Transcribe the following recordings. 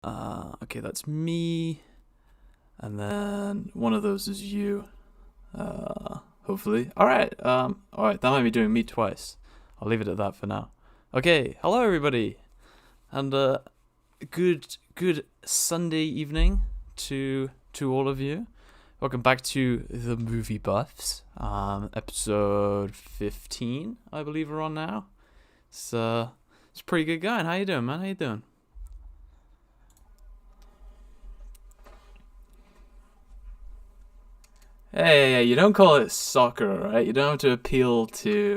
Okay, that's me. And then one of those is you. Hopefully. Alright, that might be doing me twice. I'll leave it at that for now. Okay, hello everybody. And good Sunday evening to all of you. Welcome back to the Movie Buffs. Episode 15, I believe we're on now. It's pretty good going. How you doing, man? How you doing? Hey, you don't call it soccer, right? You don't have to you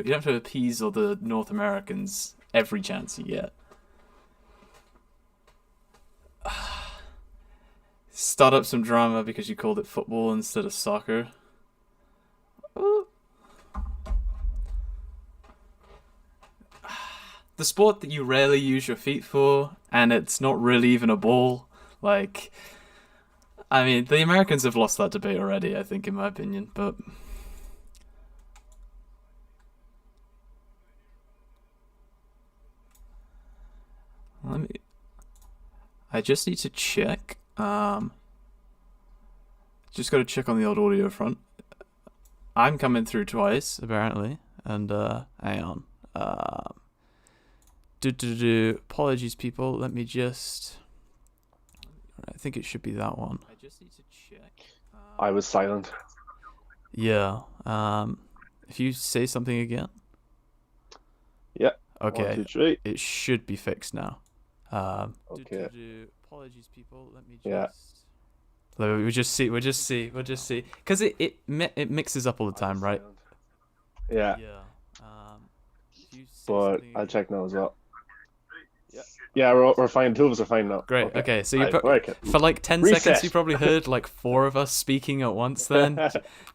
don't have to appease all the North Americans every chance you get. Start up some drama because you called it football instead of soccer. Ooh. The sport that you rarely use your feet for, and it's not really even a ball. Like, I mean, the Americans have lost that debate already, I think, in my opinion, but... I just need to check. Just got to check on the old audio front. I'm coming through twice, apparently, and, hang on. Apologies, people. Let me just... I think it should be that one. I just need to check. I was silent. Yeah. If you say something again. Yeah. Okay. 1, 2, 3. It should be fixed now. Okay. Apologies, people. Let me just. Yeah. We'll just see. Because it mixes up all the time, right? Yeah. Yeah. But I'll check now as well. Yeah, we're fine. Two of us are fine now. Great. Okay, so you for like 10 Reset. seconds you probably heard like 4 of us speaking at once then.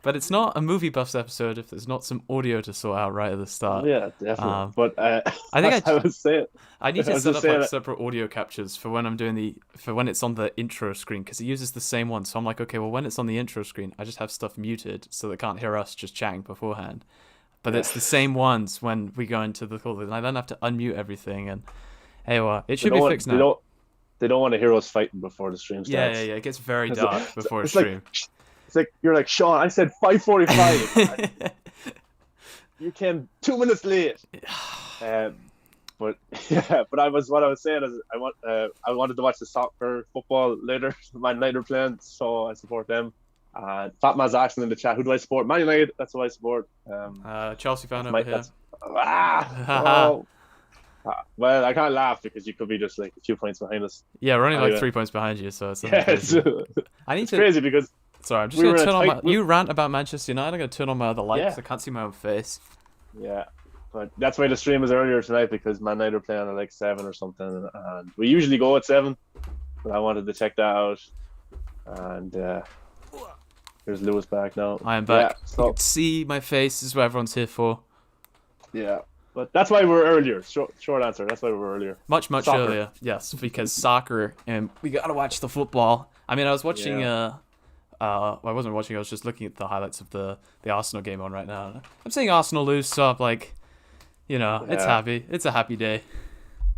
But it's not a Movie Buffs episode if there's not some audio to sort out right at the start. Yeah, definitely. But I think I was saying I need to was set just up like saying separate audio captures for when I'm doing for when it's on the intro screen, because it uses the same one. So I'm like, okay, well, when it's on the intro screen, I just have stuff muted so they can't hear us just chatting beforehand. But it's the same ones when we go into the call, and I then have to unmute everything. And hey, well, it should be fixed now. They don't want to hear us fighting before the stream starts. Yeah. It gets very dark before it's stream. It's like you're like, Sean, I said 5:45. You came 2 minutes late. But what I was saying is I wanted to watch the soccer football later. Man United are playing, so I support them. Fat Man's asking in the chat, who do I support? Man United, that's who I support. Chelsea fan over here. Well, I can't laugh because you could be just like a few points behind us. Yeah, we're only like 3 points behind you, so it's I need it's crazy because sorry, I'm just gonna turn on you rant about Manchester United. I'm gonna turn on my other lights. I can't see my own face. Yeah, but that's why the stream was earlier tonight, because Man United are playing at like 7 or something, and we usually go at 7, but I wanted to check that out. And here's Lewis back now. I am back. Yeah, so, you can see my face. This is what everyone's here for. Yeah. But that's why we're earlier. Short answer. That's why we're earlier. Much earlier. Yes, because soccer, and we gotta watch the football. I mean, I was watching. Well, I wasn't watching. I was just looking at the highlights of the Arsenal game on right now. I'm seeing Arsenal lose, so I'm like, it's happy. It's a happy day.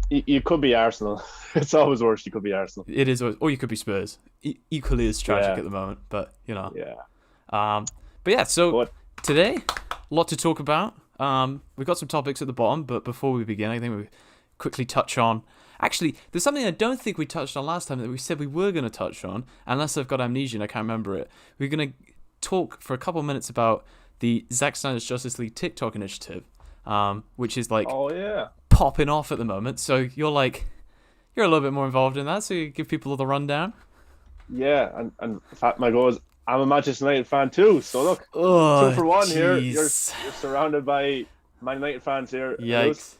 You could be Arsenal. It's always worse. You could be Arsenal. It is, or you could be Spurs. Equally as tragic at the moment, but Yeah. But yeah. So today, a lot to talk about. We've got some topics at the bottom, but before we begin, I think we quickly touch on... Actually, there's something I don't think we touched on last time that we said we were going to touch on, unless I've got amnesia and I can't remember it. We're going to talk for a couple of minutes about the Zack Snyder's Justice League TikTok initiative, which is like popping off at the moment. So you're a little bit more involved in that, so you give people the rundown. Yeah, and my goal is I'm a Manchester United fan too, so look, 2 for 1 here. You're surrounded by Man United fans here. Yikes.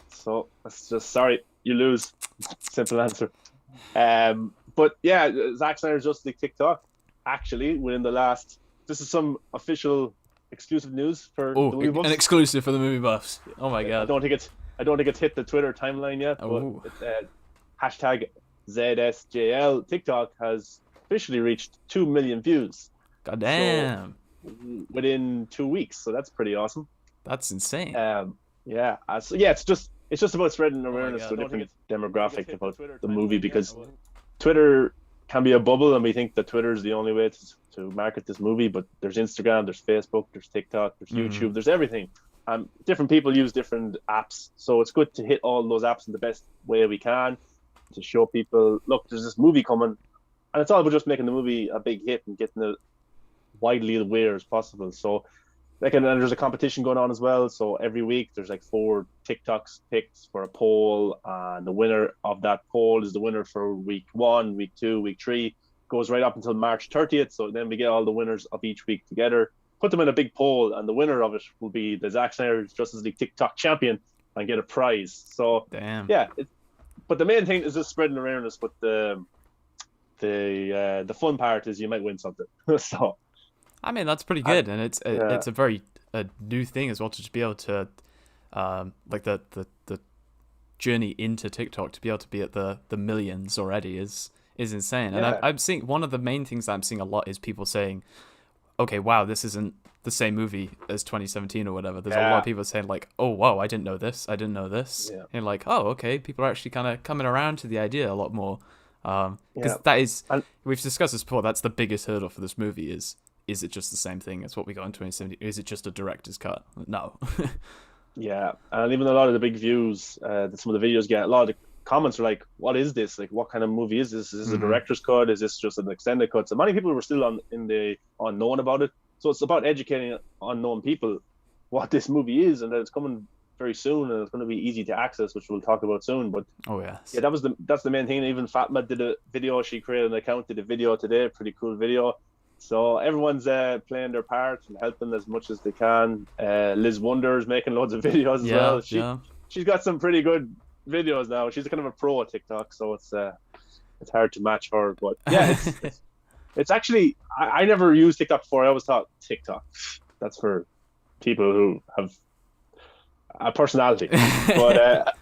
So that's just sorry, you lose. Simple answer. But yeah, Zack Snyder's Justice League TikTok. Actually, this is some official exclusive news for the Movie Buffs. An exclusive for the Movie Buffs. Oh my god. I don't think it's hit the Twitter timeline yet, but it's hashtag ZSJL TikTok has officially reached 2 million views. God damn. So, within 2 weeks, so that's pretty awesome. That's insane. It's just about spreading awareness to a different demographic about the movie, because Twitter can be a bubble, and we think that Twitter is the only way to market this movie. But there's Instagram, there's Facebook, there's TikTok, there's Mm. YouTube, there's everything. Different people use different apps, so it's good to hit all those apps in the best way we can to show people, look, there's this movie coming, and it's all about just making the movie a big hit and getting it widely aware as possible. So like, and there's a competition going on as well. So every week there's like 4 TikToks picked for a poll, and the winner of that poll is the winner for week 1, week 2, week 3. Goes right up until March 30th. So then we get all the winners of each week together, put them in a big poll, and the winner of it will be the Zack Snyder Justice League TikTok champion and get a prize. So Damn. yeah, but the main thing is just spreading awareness. But the fun part is you might win something. So I mean, that's pretty good, and it's a very new thing as well to just be able to, like the journey into TikTok to be able to be at the millions already is insane. And I'm seeing one of the main things that I'm seeing a lot is people saying, okay, wow, this isn't the same movie as 2017 or whatever. There's a lot of people saying like, oh, wow, I didn't know this. Yeah. And like, oh, okay, people are actually kind of coming around to the idea a lot more. Because that is, we've discussed this before, that's the biggest hurdle for this movie is it just the same thing as what we got in 2017? Is it just a director's cut? No. Yeah, and even a lot of the big views that some of the videos get, a lot of the comments are like, what is this? Like, what kind of movie is this? Is this a director's cut? Is this just an extended cut? So many people were still in the unknown about it. So it's about educating unknown people what this movie is, and that it's coming very soon, and it's going to be easy to access, which we'll talk about soon. But yes, that's the main thing. Even Fatma did a video. She created an account, did a video today, a pretty cool video. So everyone's playing their part and helping as much as they can. Liz Wonder's making loads of videos as well. She's got some pretty good videos now. She's kind of a pro at TikTok, so it's hard to match her. But yeah, it's actually I never used TikTok before. I always thought TikTok, that's for people who have a personality. But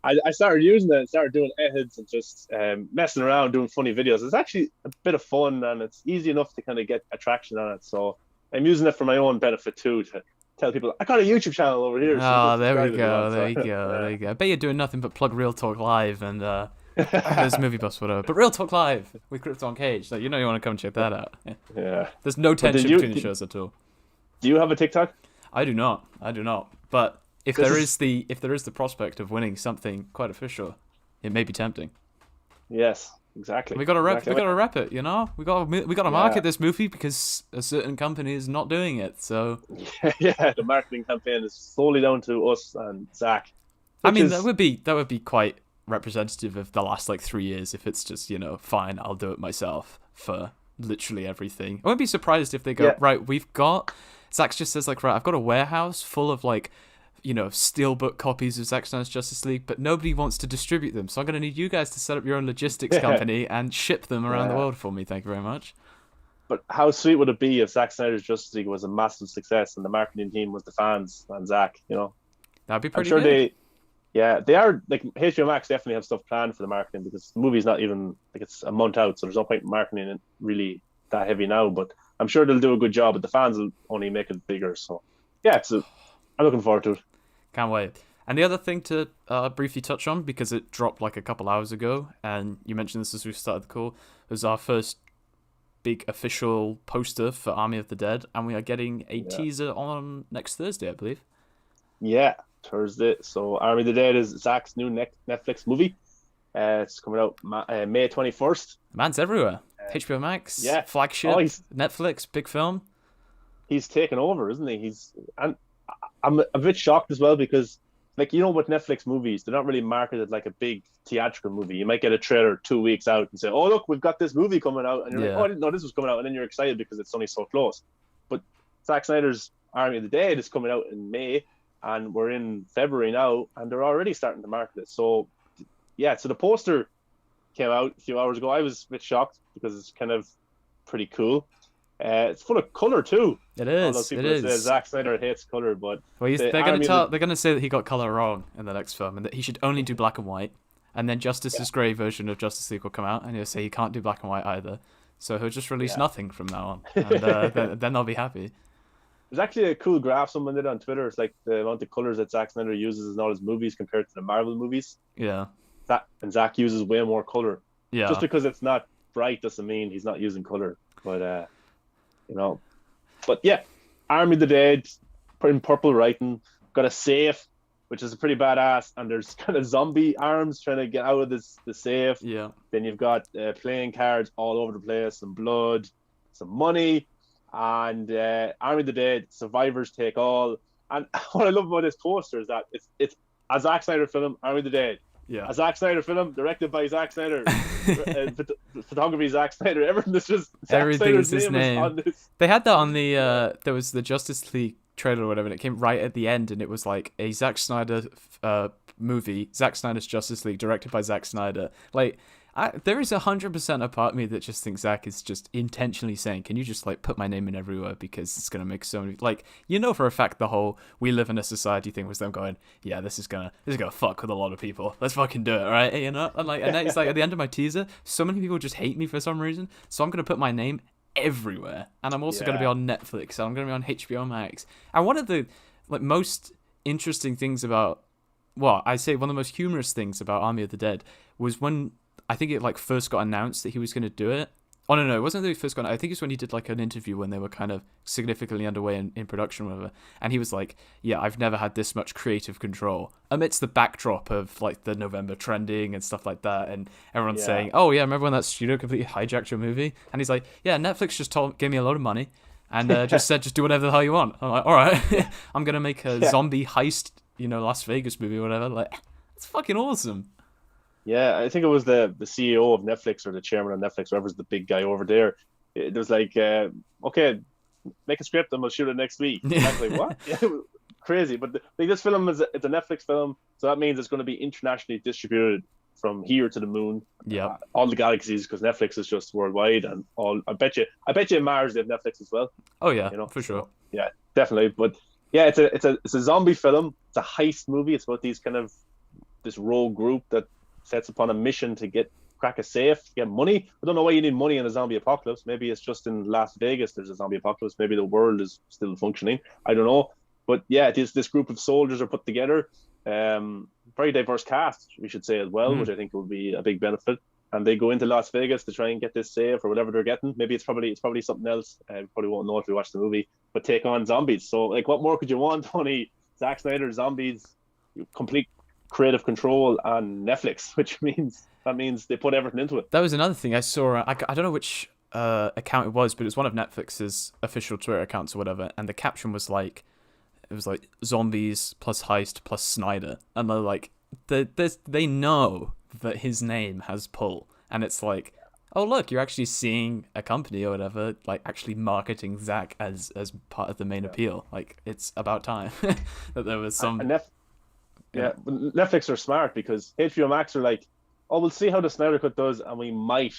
I started using it and started doing edits and just messing around, doing funny videos. It's actually a bit of fun, and it's easy enough to kind of get attraction on it. So I'm using it for my own benefit too, to tell people, I got a YouTube channel over here. Oh, there we go. I bet you're doing nothing but plug Real Talk Live and there's Movie Bus, whatever. But Real Talk Live with Krypton Cage, so you know you want to come check that out. Yeah. There's no tension between the shows at all. Do you have a TikTok? I do not. But if there is the prospect of winning something quite official, it may be tempting. Yes, exactly. We got to rep it, you know. We got to market this movie because a certain company is not doing it. So yeah, the marketing campaign is solely down to us and Zach. I mean, that would be quite representative of the last like 3 years. If it's just, you know, fine, I'll do it myself for literally everything. I wouldn't be surprised if they go, right, we've got, Zach just says like, right, I've got a warehouse full of like, you know, steelbook copies of Zack Snyder's Justice League, but nobody wants to distribute them. So I'm going to need you guys to set up your own logistics company and ship them around the world for me. Thank you very much. But how sweet would it be if Zack Snyder's Justice League was a massive success and the marketing team was the fans and Zack, you know? That'd be pretty good. They are, like, HBO Max definitely have stuff planned for the marketing because the movie's not even, like, it's a month out, so there's no point in marketing it really that heavy now, but I'm sure they'll do a good job, but the fans will only make it bigger, so yeah, I'm looking forward to it. Can't wait. And the other thing to briefly touch on, because it dropped like a couple hours ago, and you mentioned this as we started the call, was our first big official poster for Army of the Dead, and we are getting a teaser on next Thursday, I believe. Yeah, Thursday. So Army of the Dead is Zack's new Netflix movie. It's coming out May 21st. Man's everywhere. HBO Max, flagship, Netflix, big film. He's taken over, isn't he? I'm a bit shocked as well because, like, you know, with Netflix movies, they're not really marketed like a big theatrical movie. You might get a trailer 2 weeks out and say, oh, look, we've got this movie coming out. And you're like, oh, I didn't know this was coming out. And then you're excited because it's only so close. But Zack Snyder's Army of the Dead is coming out in May, and we're in February now, and they're already starting to market it. So, yeah, so the poster came out a few hours ago. I was a bit shocked because it's kind of pretty cool. It's full of color too. It is. Although people say Zack Snyder hates color, but they're going to say that he got color wrong in the next film, and that he should only do black and white. And then Justice's Grey version of Justice League will come out, and he'll say he can't do black and white either. So he'll just release nothing from now on, and then they'll be happy. There's actually a cool graph someone did on Twitter. It's like the amount of colors that Zack Snyder uses in all his movies compared to the Marvel movies. Yeah. And Zack uses way more color. Yeah. Just because it's not bright doesn't mean he's not using color. But you know, but yeah, Army of the Dead, in purple writing, got a safe, which is a pretty badass, and there's kind of zombie arms trying to get out of the safe. Yeah. Then you've got playing cards all over the place, some blood, some money, and Army of the Dead, survivors take all. And what I love about this poster is that it's a Zack Snyder film, Army of the Dead. Yeah. A Zack Snyder film directed by Zack Snyder, photography Zack Snyder. Everything is just Zack Everything Snyder's is his name. on this. They had that on the there was the Justice League trailer or whatever, and it came right at the end, and it was like a Zack Snyder movie, Zack Snyder's Justice League, directed by Zack Snyder. Like, there is 100% a part of me that just thinks Zack is just intentionally saying, can you just like put my name in everywhere, because it's gonna make so many, like, you know, for a fact the whole we live in a society thing was them going, yeah, this is gonna fuck with a lot of people, let's fucking do it, right? You know, and then it's like at the end of my teaser, so many people just hate me for some reason, so I'm gonna put my name everywhere, and I'm also going to be on Netflix, and I'm going to be on HBO Max. And one of the like most interesting things about, well, I say one of the most humorous things about Army of the Dead was when I think it like first got announced that he was going to do it. Oh no, it wasn't that he first got. I think it's when he did like an interview when they were kind of significantly underway in production, or whatever. And he was like, "Yeah, I've never had this much creative control," amidst the backdrop of like the November trending and stuff like that, and everyone's saying, "Oh yeah, remember when that studio completely hijacked your movie?" And he's like, "Yeah, Netflix just gave me a load of money, and just said just do whatever the hell you want." I'm like, "All right, I'm gonna make a zombie heist, Las Vegas movie or whatever." Like, it's fucking awesome. Yeah, I think it was the CEO of Netflix or the chairman of Netflix, whoever's the big guy over there. It was like, okay, make a script and we'll shoot it next week. And I was like, what? Yeah, it was crazy. But this film it's a Netflix film, so that means it's going to be internationally distributed from here to the moon. Yeah, all the galaxies, because Netflix is just worldwide, and all. I bet you in Mars they have Netflix as well. Oh yeah, for sure. Yeah, definitely. But yeah, it's a zombie film. It's a heist movie. It's about these kind of this rogue group that sets upon a mission to crack a safe, get money. I don't know why you need money in a zombie apocalypse. Maybe it's just in Las Vegas there's a zombie apocalypse. Maybe the world is still functioning. I don't know. But yeah, this group of soldiers are put together. Very diverse cast, we should say as well, which I think will be a big benefit. And they go into Las Vegas to try and get this safe or whatever they're getting. Maybe it's probably something else. Probably won't know if we watch the movie. But take on zombies. So like, what more could you want, Tony? Zack Snyder, zombies, complete creative control on Netflix, which means they put everything into it. That was another thing I saw. I don't know which account it was, but it was one of Netflix's official Twitter accounts or whatever, and the caption was like, it was like zombies plus heist plus Snyder, and they're like, they know that his name has pull, and it's like, oh look, you're actually seeing a company or whatever like actually marketing Zack as part of the main appeal. Like, it's about time that there was some. Yeah, but Netflix are smart, because HBO Max are like, oh, we'll see how the Snyder Cut does, and we might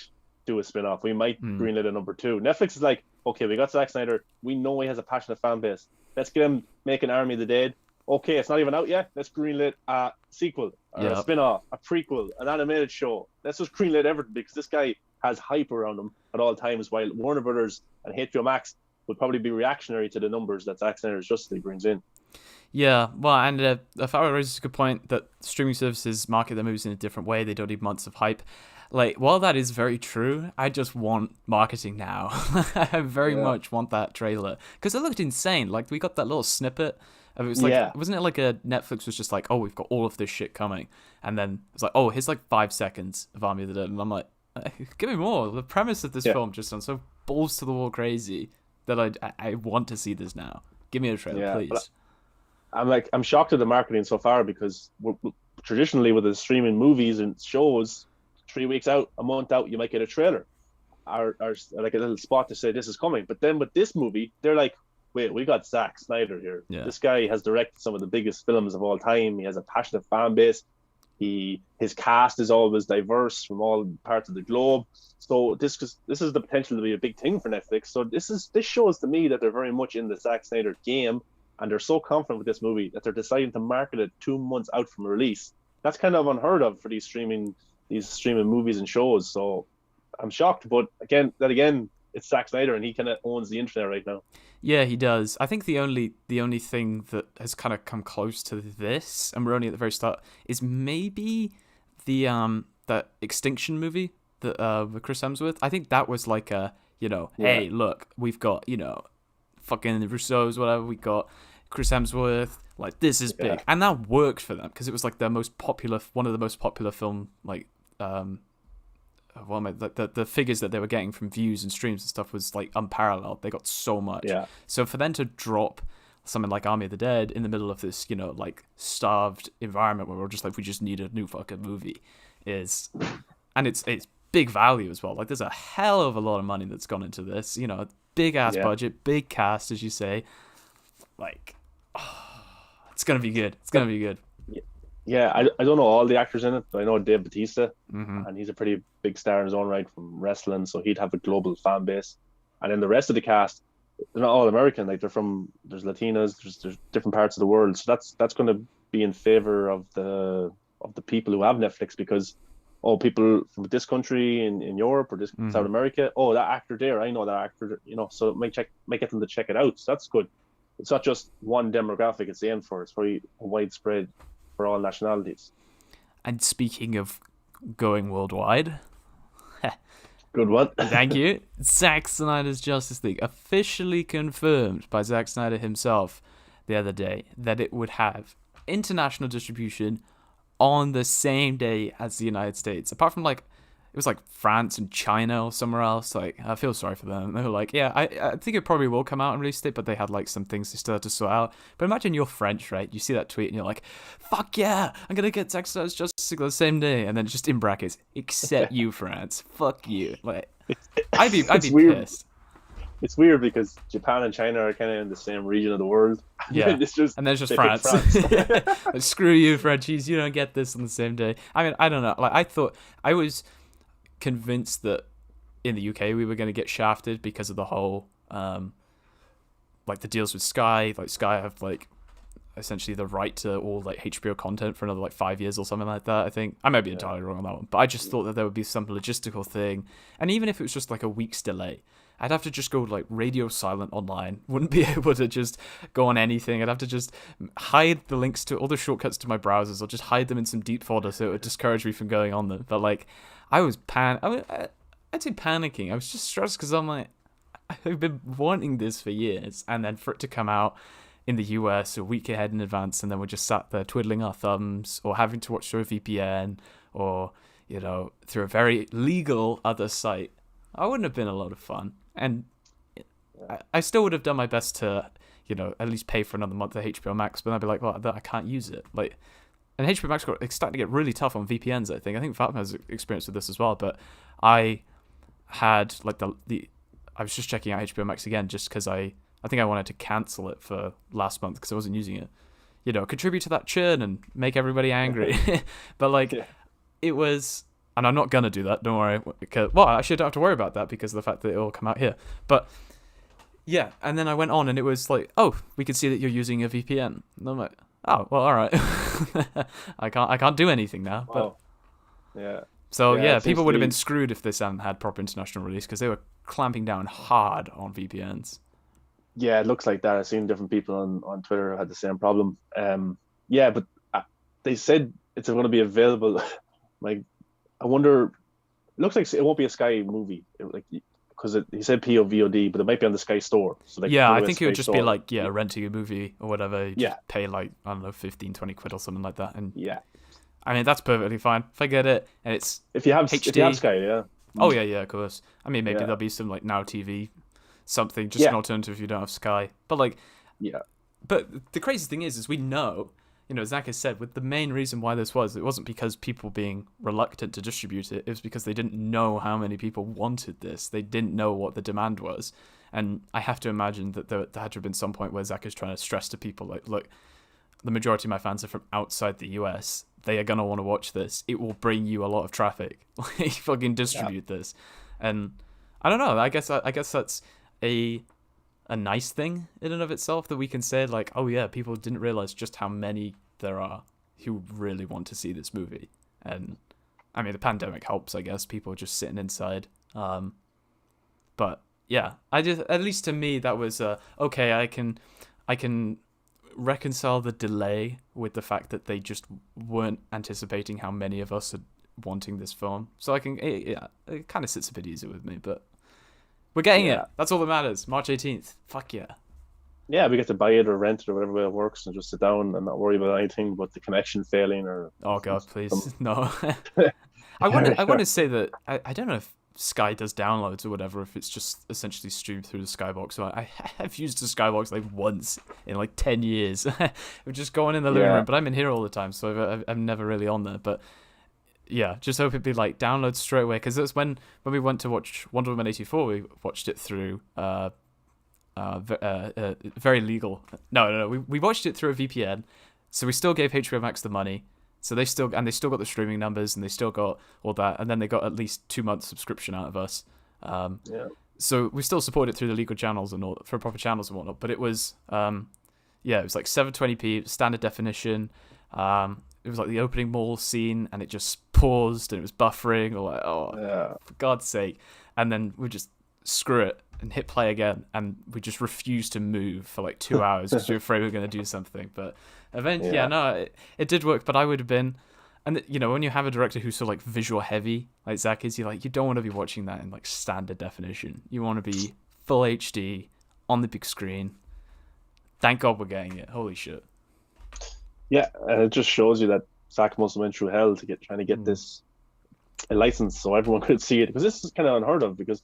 do a spin-off. We might greenlit a number 2. Netflix is like, okay, we got Zack Snyder. We know he has a passionate fan base. Let's get him making Army of the Dead. Okay, it's not even out yet. Let's greenlit a sequel, or a spin-off, a prequel, an animated show. Let's just greenlit everything, because this guy has hype around him at all times, while Warner Brothers and HBO Max would probably be reactionary to the numbers that Zack Snyder's Justice League brings in. Yeah, well, and Farrell raises a good point that streaming services market their movies in a different way. They don't need months of hype. Like, while that is very true, I just want marketing now. I very much want that trailer, because it looked insane. Like, we got that little snippet of it. Was like, wasn't it like a Netflix was just like, oh, we've got all of this shit coming, and then it's like, oh, here's like 5 seconds of Army of the Dead, and I'm like, give me more. The premise of this film just sounds so balls to the wall crazy that I want to see this now. Give me a trailer, please. I'm shocked at the marketing so far, because traditionally with the streaming movies and shows, 3 weeks out, a month out, you might get a trailer or like a little spot to say this is coming. But then with this movie, they're like, wait, we got Zack Snyder here. Yeah. This guy has directed some of the biggest films of all time. He has a passionate fan base. His cast is always diverse from all parts of the globe. So this is the potential to be a big thing for Netflix. So this shows to me that they're very much in the Zack Snyder game. And they're so confident with this movie that they're deciding to market it 2 months out from release. That's kind of unheard of for these streaming movies and shows. So I'm shocked, but again, it's Zack Snyder, and he kind of owns the internet right now. Yeah, he does. I think the only thing that has kind of come close to this, and we're only at the very start, is maybe the that Extinction movie with Chris Hemsworth. I think that was like a, hey, look, we've got, fucking Russo's, whatever, we got Chris Hemsworth, like, this is big. And that worked for them because it was like one of the most popular film, like, the figures that they were getting from views and streams and stuff was like unparalleled. They got so much. Yeah. So for them to drop something like Army of the Dead in the middle of this, like, starved environment where we're just like, we just need a new fucking movie, and it's big value as well. Like, there's a hell of a lot of money that's gone into this. Big ass budget, big cast, as you say. Like, it's gonna be good. It's gonna be good. Yeah, I don't know all the actors in it, but I know Dave Bautista, and he's a pretty big star in his own right from wrestling, so he'd have a global fan base. And then the rest of the cast, they're not all American. Like, there's Latinas, there's different parts of the world. So that's going to be in favor of the people who have Netflix, because people from this country in Europe or this South America, that actor there, I know that actor, so it might get them to check it out. So that's good. It's not just one demographic it's aimed for. It's very widespread for all nationalities. And speaking of going worldwide, good one. Thank you. Zack Snyder's Justice League, officially confirmed by Zack Snyder himself the other day that it would have international distribution on the same day as the United States. Apart from, like, it was like France and China or somewhere else. Like, I feel sorry for them. They were like, yeah, I think it probably will come out and release it, but they had like some things they still had to sort out. But imagine you're French, right? You see that tweet and you're like, fuck yeah, I'm gonna get Zack Snyder's Justice League the same day, and then just in brackets, except you, France. Fuck you. Like, I'd be pissed. It's weird because Japan and China are kind of in the same region of the world. Yeah, and then it's just France. Like, screw you, Frenchies. You don't get this on the same day. I mean, I don't know. Like, I was convinced that in the UK we were going to get shafted because of the whole like the deals with Sky. Like, Sky have like essentially the right to all like HBO content for another like 5 years or something like that. I think I might be entirely wrong on that one, but I just thought that there would be some logistical thing, and even if it was just like a week's delay, I'd have to just go like radio silent online. Wouldn't be able to just go on anything. I'd have to just hide the links to all the shortcuts to my browsers, or just hide them in some deep folder so it would discourage me from going on them. But like, I'd say panicking. I was just stressed because I'm like, I've been wanting this for years, and then for it to come out in the US a week ahead in advance, and then we're just sat there twiddling our thumbs or having to watch through a VPN or, through a very legal other site. I wouldn't have been a lot of fun. And I still would have done my best to, at least pay for another month of HBO Max, but I'd be like, well, I can't use it. Like, and HBO Max it's starting to get really tough on VPNs, I think. I think Fatima has experience with this as well, but I had like I was just checking out HBO Max again just because I think I wanted to cancel it for last month because I wasn't using it. Contribute to that churn and make everybody angry. But like, it was, and I'm not gonna do that, don't worry. Actually I don't have to worry about that because of the fact that it will come out here. But yeah, and then I went on and it was like, oh, we can see that you're using a VPN. And I'm like, oh, well, all right. I can't do anything now. But yeah. So yeah, people would have been screwed if this hadn't had proper international release because they were clamping down hard on VPNs. Yeah, it looks like that. I've seen different people on Twitter who had the same problem. Yeah, but they said it's going to be available. Like, I wonder. It looks like it won't be a Sky movie, because he said POVOD, but it might be on the Sky Store. So I think it would just be like renting a movie or whatever. You just pay like, I don't know, 15, 20 quid or something like that, and I mean, that's perfectly fine if I get it and it's if you have HD. If you have Sky, yeah. Oh yeah, of course. I mean, maybe there'll be some like Now TV, something just an alternative if you don't have Sky. But like, But the crazy thing is we know, Zack has said, with the main reason why this was, it wasn't because people being reluctant to distribute it. It was because they didn't know how many people wanted this. They didn't know what the demand was. And I have to imagine that there had to have been some point where Zack is trying to stress to people, like, look, the majority of my fans are from outside the US. They are going to want to watch this. It will bring you a lot of traffic. Like, fucking distribute this. And I don't know. I guess that's a nice thing in and of itself that we can say, like, oh yeah, people didn't realize just how many there are who really want to see this movie. And I mean, the pandemic helps, I guess, people just sitting inside. But yeah, at least to me, that was okay. I can reconcile the delay with the fact that they just weren't anticipating how many of us wanting this film, so I can it kind of sits a bit easier with me. But we're getting it. That's all that matters. March 18th. Fuck yeah. Yeah, we get to buy it or rent it or whatever way it works, and just sit down and not worry about anything but the connection failing or. Oh God, please no. I want to say that I don't know if Sky does downloads or whatever, if it's just essentially streamed through the Skybox. So I have used the Skybox like once in like 10 years. We're just going in the living room, but I'm in here all the time, so I'm never really on there. But yeah, just hope it'd be like downloads straight away, because that's when we went to watch Wonder Woman 84, we watched it through very legal. No, we watched it through a VPN, so we still gave HBO Max the money. So they still got the streaming numbers, and they still got all that, and then they got at least 2 months subscription out of us. So we still support it through the legal channels and all, for proper channels and whatnot. But it was, it was like 720p standard definition. It was like the opening mall scene, and it just paused and it was buffering. Or like, for God's sake! And then we just screw it and hit play again, and we just refused to move for like 2 hours because we were afraid we were going to do something. But eventually, it did work. But I would have been, and when you have a director who's so like visual heavy, like Zack is, you don't want to be watching that in like standard definition. You want to be full HD on the big screen. Thank God we're getting it. Holy shit. Yeah, and it just shows you that Zack must have went through hell to trying to get this a license so everyone could see it, because this is kind of unheard of, because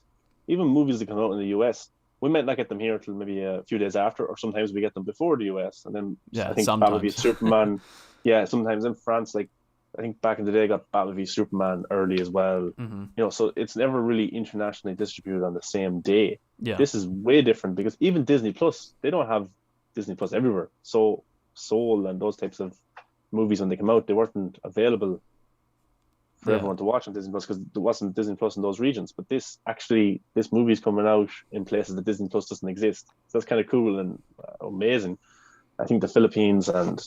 even movies that come out in the US, we might not get them here until maybe a few days after, or sometimes we get them before the US. And then I think Battle v Superman, sometimes in France, like I think back in the day, got Battle v Superman early as well. Mm-hmm. So it's never really internationally distributed on the same day. Yeah. This is way different, because even Disney Plus, they don't have Disney Plus everywhere. So Soul and those types of movies, when they come out, they weren't available for everyone to watch on Disney Plus, because there wasn't Disney Plus in those regions. But this movie's coming out in places that Disney Plus doesn't exist. So that's kind of cool and amazing. I think the Philippines and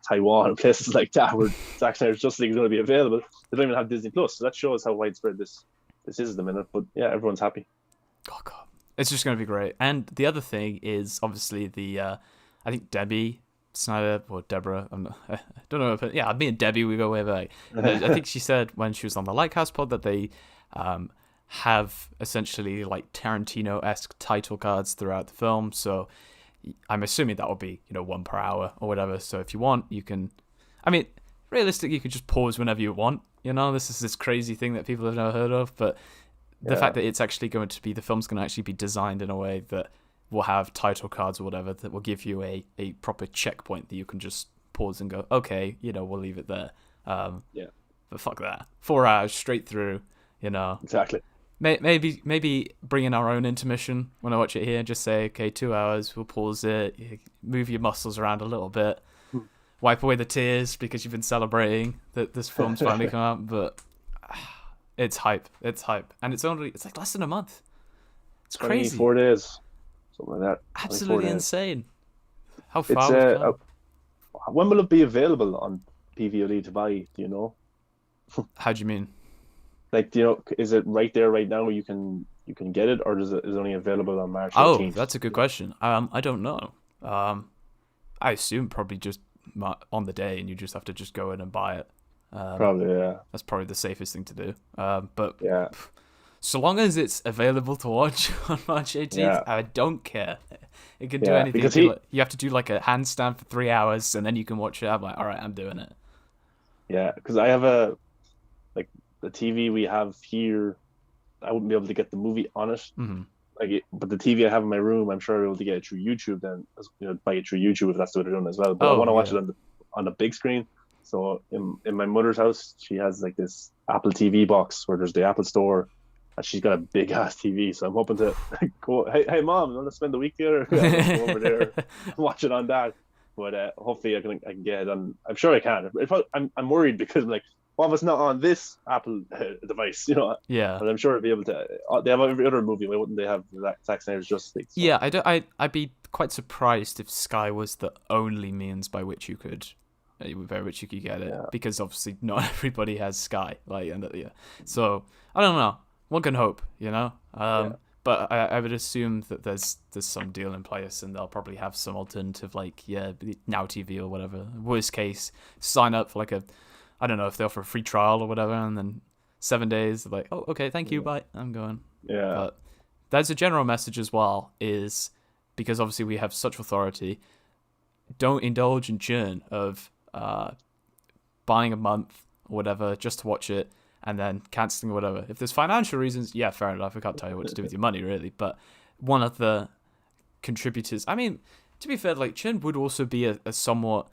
Taiwan and places like that, where Zack Snyder's Justice League is going to be available, they don't even have Disney Plus. So that shows how widespread this is at the minute. But yeah, everyone's happy. Oh God, it's just going to be great. And the other thing is obviously I think Debbie Snyder or Deborah, I don't know, but yeah, me and Debbie, we go way back. I think she said when she was on the Lighthouse pod that they have essentially like Tarantino-esque title cards throughout the film. So I'm assuming that will be 1 per hour or whatever. So if you want, you can. I mean, realistically, you could just pause whenever you want. This is this crazy thing that people have never heard of. But the fact that it's actually going to be, the film's going to actually be designed in a way that will have title cards or whatever that will give you a proper checkpoint that you can just pause and go, okay, we'll leave it there. But fuck that. 4 hours straight through, Exactly. Maybe bring in our own intermission when I watch it here. Just say, okay, 2 hours, we'll pause it, move your muscles around a little bit, wipe away the tears because you've been celebrating that this film's finally come out. But it's hype. And it's like less than a month. It's crazy. 4 days. Something like that. Absolutely insane. How far we've come. When will it be available on PVOD to buy? Do you know? How do you mean? Like, is it right there right now? You can get it, or is it only available on March 18th? Oh, that's a good question. I don't know. I assume probably just on the day, and you just have to just go in and buy it. Probably, yeah. That's probably the safest thing to do. But yeah. So long as it's available to watch on March 18th, I don't care. It can do anything. Because you have to do like a handstand for 3 hours, and then you can watch it. I'm like, all right, I'm doing it. Yeah, because I have the TV we have here, I wouldn't be able to get the movie on it. Mm-hmm. But the TV I have in my room, I'm sure I'll be able to get it through YouTube. Then buy it through YouTube if that's what they're doing as well. But I want to watch it on the big screen. So in my mother's house, she has like this Apple TV box where there's the Apple Store. And she's got a big ass TV, so I'm hoping to go. Hey, mom, you want to spend the week there? Go over there, watch it on that. But hopefully, I can get it on. I'm sure I can. I'm worried because I'm like, what if it's not on this Apple device? Yeah. And I'm sure I'll be able to. They have every other movie. Why wouldn't they have Zack Snyder's Justice League? So. Yeah, I'd be quite surprised if Sky was the only means by which you could get it, because obviously not everybody has Sky. So I don't know. One can hope, But I would assume that there's some deal in place, and they'll probably have some alternative, Now TV or whatever. Worst case, sign up for like a I don't know if they offer a free trial or whatever, and then 7 days, they're like, oh, okay, thank you, bye, I'm going. Yeah. But that's a general message as well, is because obviously we have such authority, don't indulge in churn of buying a month or whatever just to watch it and then cancelling or whatever. If there's financial reasons, yeah, fair enough. I can't tell you what to do with your money, really. But one of the contributors, I mean, to be fair, like, churn would also be a somewhat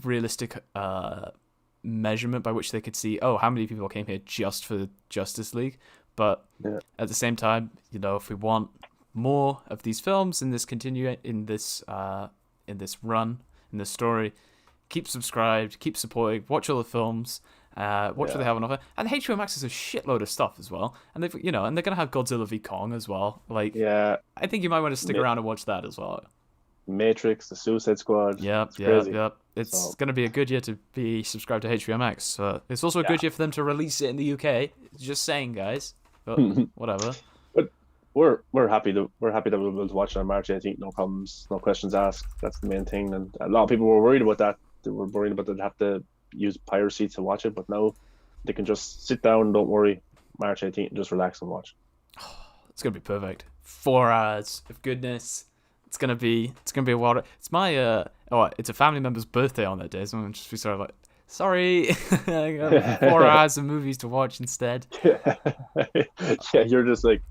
realistic measurement by which they could see, oh, how many people came here just for the Justice League. But at the same time, you know, if we want more of these films in this run, in this story, keep subscribed, keep supporting, watch all the films, watch what they have on offer. And HBO Max has a shitload of stuff as well. And they've, you know, and they're gonna have Godzilla v Kong as well. Like, I think you might want to stick around and watch that as well. Matrix, the Suicide Squad. Yep. It's gonna be a good year to be subscribed to HBO Max. It's also a good year for them to release it in the UK. Just saying, guys. But whatever. But we're happy that we'll be able to watch it on March 18th. No problems, no questions asked. That's the main thing. And a lot of people were worried about that. They were worried about they'd have to use piracy to watch it, but now they can just sit down, don't worry, March 18th, and just relax and watch. It's gonna be perfect. 4 hours of goodness. It's gonna be a while. It's my it's a family member's birthday on that day, so I'm gonna just be sort of like, sorry, I got 4 hours of movies to watch instead. Yeah, you're just like,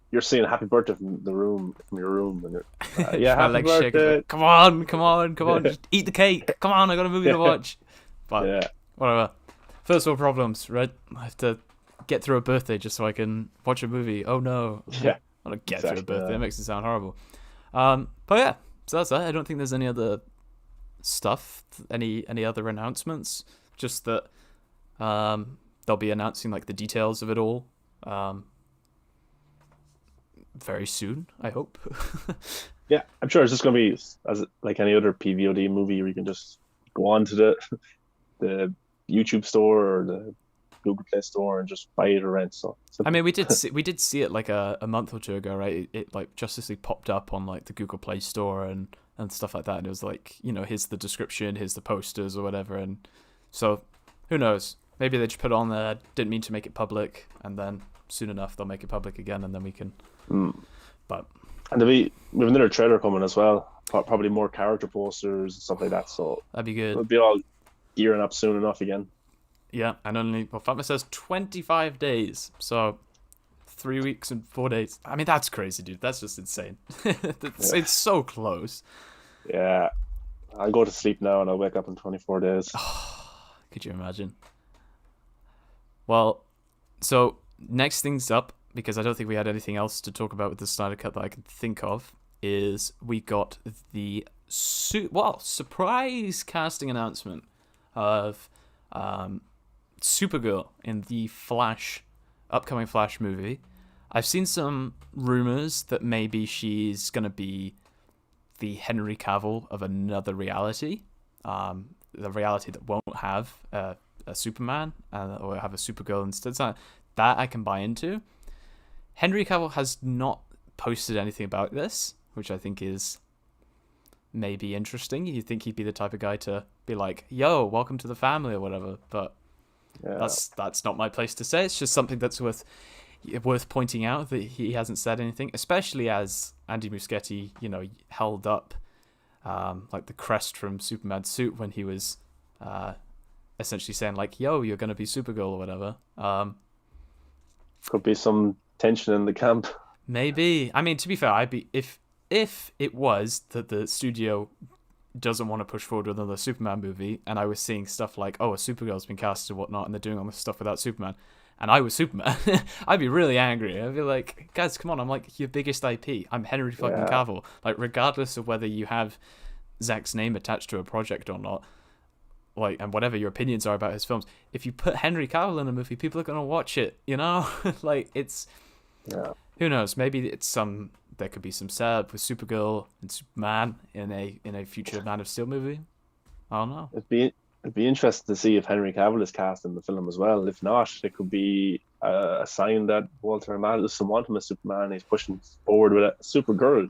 you're saying happy birthday from your room, and you're, happy birthday. Like, come on, just eat the cake. Come on, I got a movie to watch. But whatever. First world problems, right? I have to get through a birthday just so I can watch a movie. Oh no. Yeah. I don't get through a birthday. It makes it sound horrible. But yeah, so that's that. I don't think there's any other stuff, any other announcements. Just that they'll be announcing like the details of it all very soon, I hope. Yeah, I'm sure it's just going to be as like any other PVOD movie where you can just go on to the YouTube store or the Google Play Store and just buy it or rent. So I mean, we did see it like a month or two ago, right? It like Justice League popped up on like the Google Play Store and stuff like that, and it was like, you know, here's the description, here's the posters or whatever, and so who knows? Maybe they just put it on there, didn't mean to make it public, and then soon enough they'll make it public again, and then we can. But we have another trailer coming as well. Probably more character posters and stuff like that. So that'd be good. We'll be all gearing up soon enough again. Yeah, and only Fatma says 25 days, so 3 weeks and 4 days. I mean, that's crazy, dude. That's just insane. It's so close. Yeah, I'll go to sleep now and I'll wake up in 24 days. Could you imagine? Well, so next things up, because I don't think we had anything else to talk about with the Snyder Cut that I can think of, is we got the surprise casting announcement of Supergirl in the upcoming Flash movie. I've seen some rumors that maybe she's going to be the Henry Cavill of another reality, the reality that won't have a Superman or have a Supergirl instead. So that I can buy into. Henry Cavill has not posted anything about this, which I think is maybe interesting. You'd think he'd be the type of guy to be like, yo, welcome to the family or whatever, but that's not my place to say. It's just something that's worth pointing out that he hasn't said anything, especially as Andy Muschietti, you know, held up like the crest from Superman's suit when he was essentially saying like, yo, you're going to be Supergirl or whatever. Could be some tension in the camp. Maybe. I mean, to be fair, I'd be if it was that the studio doesn't want to push forward with another Superman movie, and I was seeing stuff like, oh, a Supergirl's been cast or whatnot, and they're doing all this stuff without Superman, and I was Superman, I'd be really angry. I'd be like, guys, come on, I'm like your biggest IP. I'm Henry fucking Cavill. Like, regardless of whether you have Zack's name attached to a project or not, like, and whatever your opinions are about his films, if you put Henry Cavill in a movie, people are gonna watch it, you know? Like, it's who knows? Maybe there could be some setup with Supergirl and Superman in a future Man of Steel movie. I don't know. It'd be interesting to see if Henry Cavill is cast in the film as well. If not, it could be a sign that Walter Matthau doesn't want him as Superman. He's pushing forward with a Supergirl.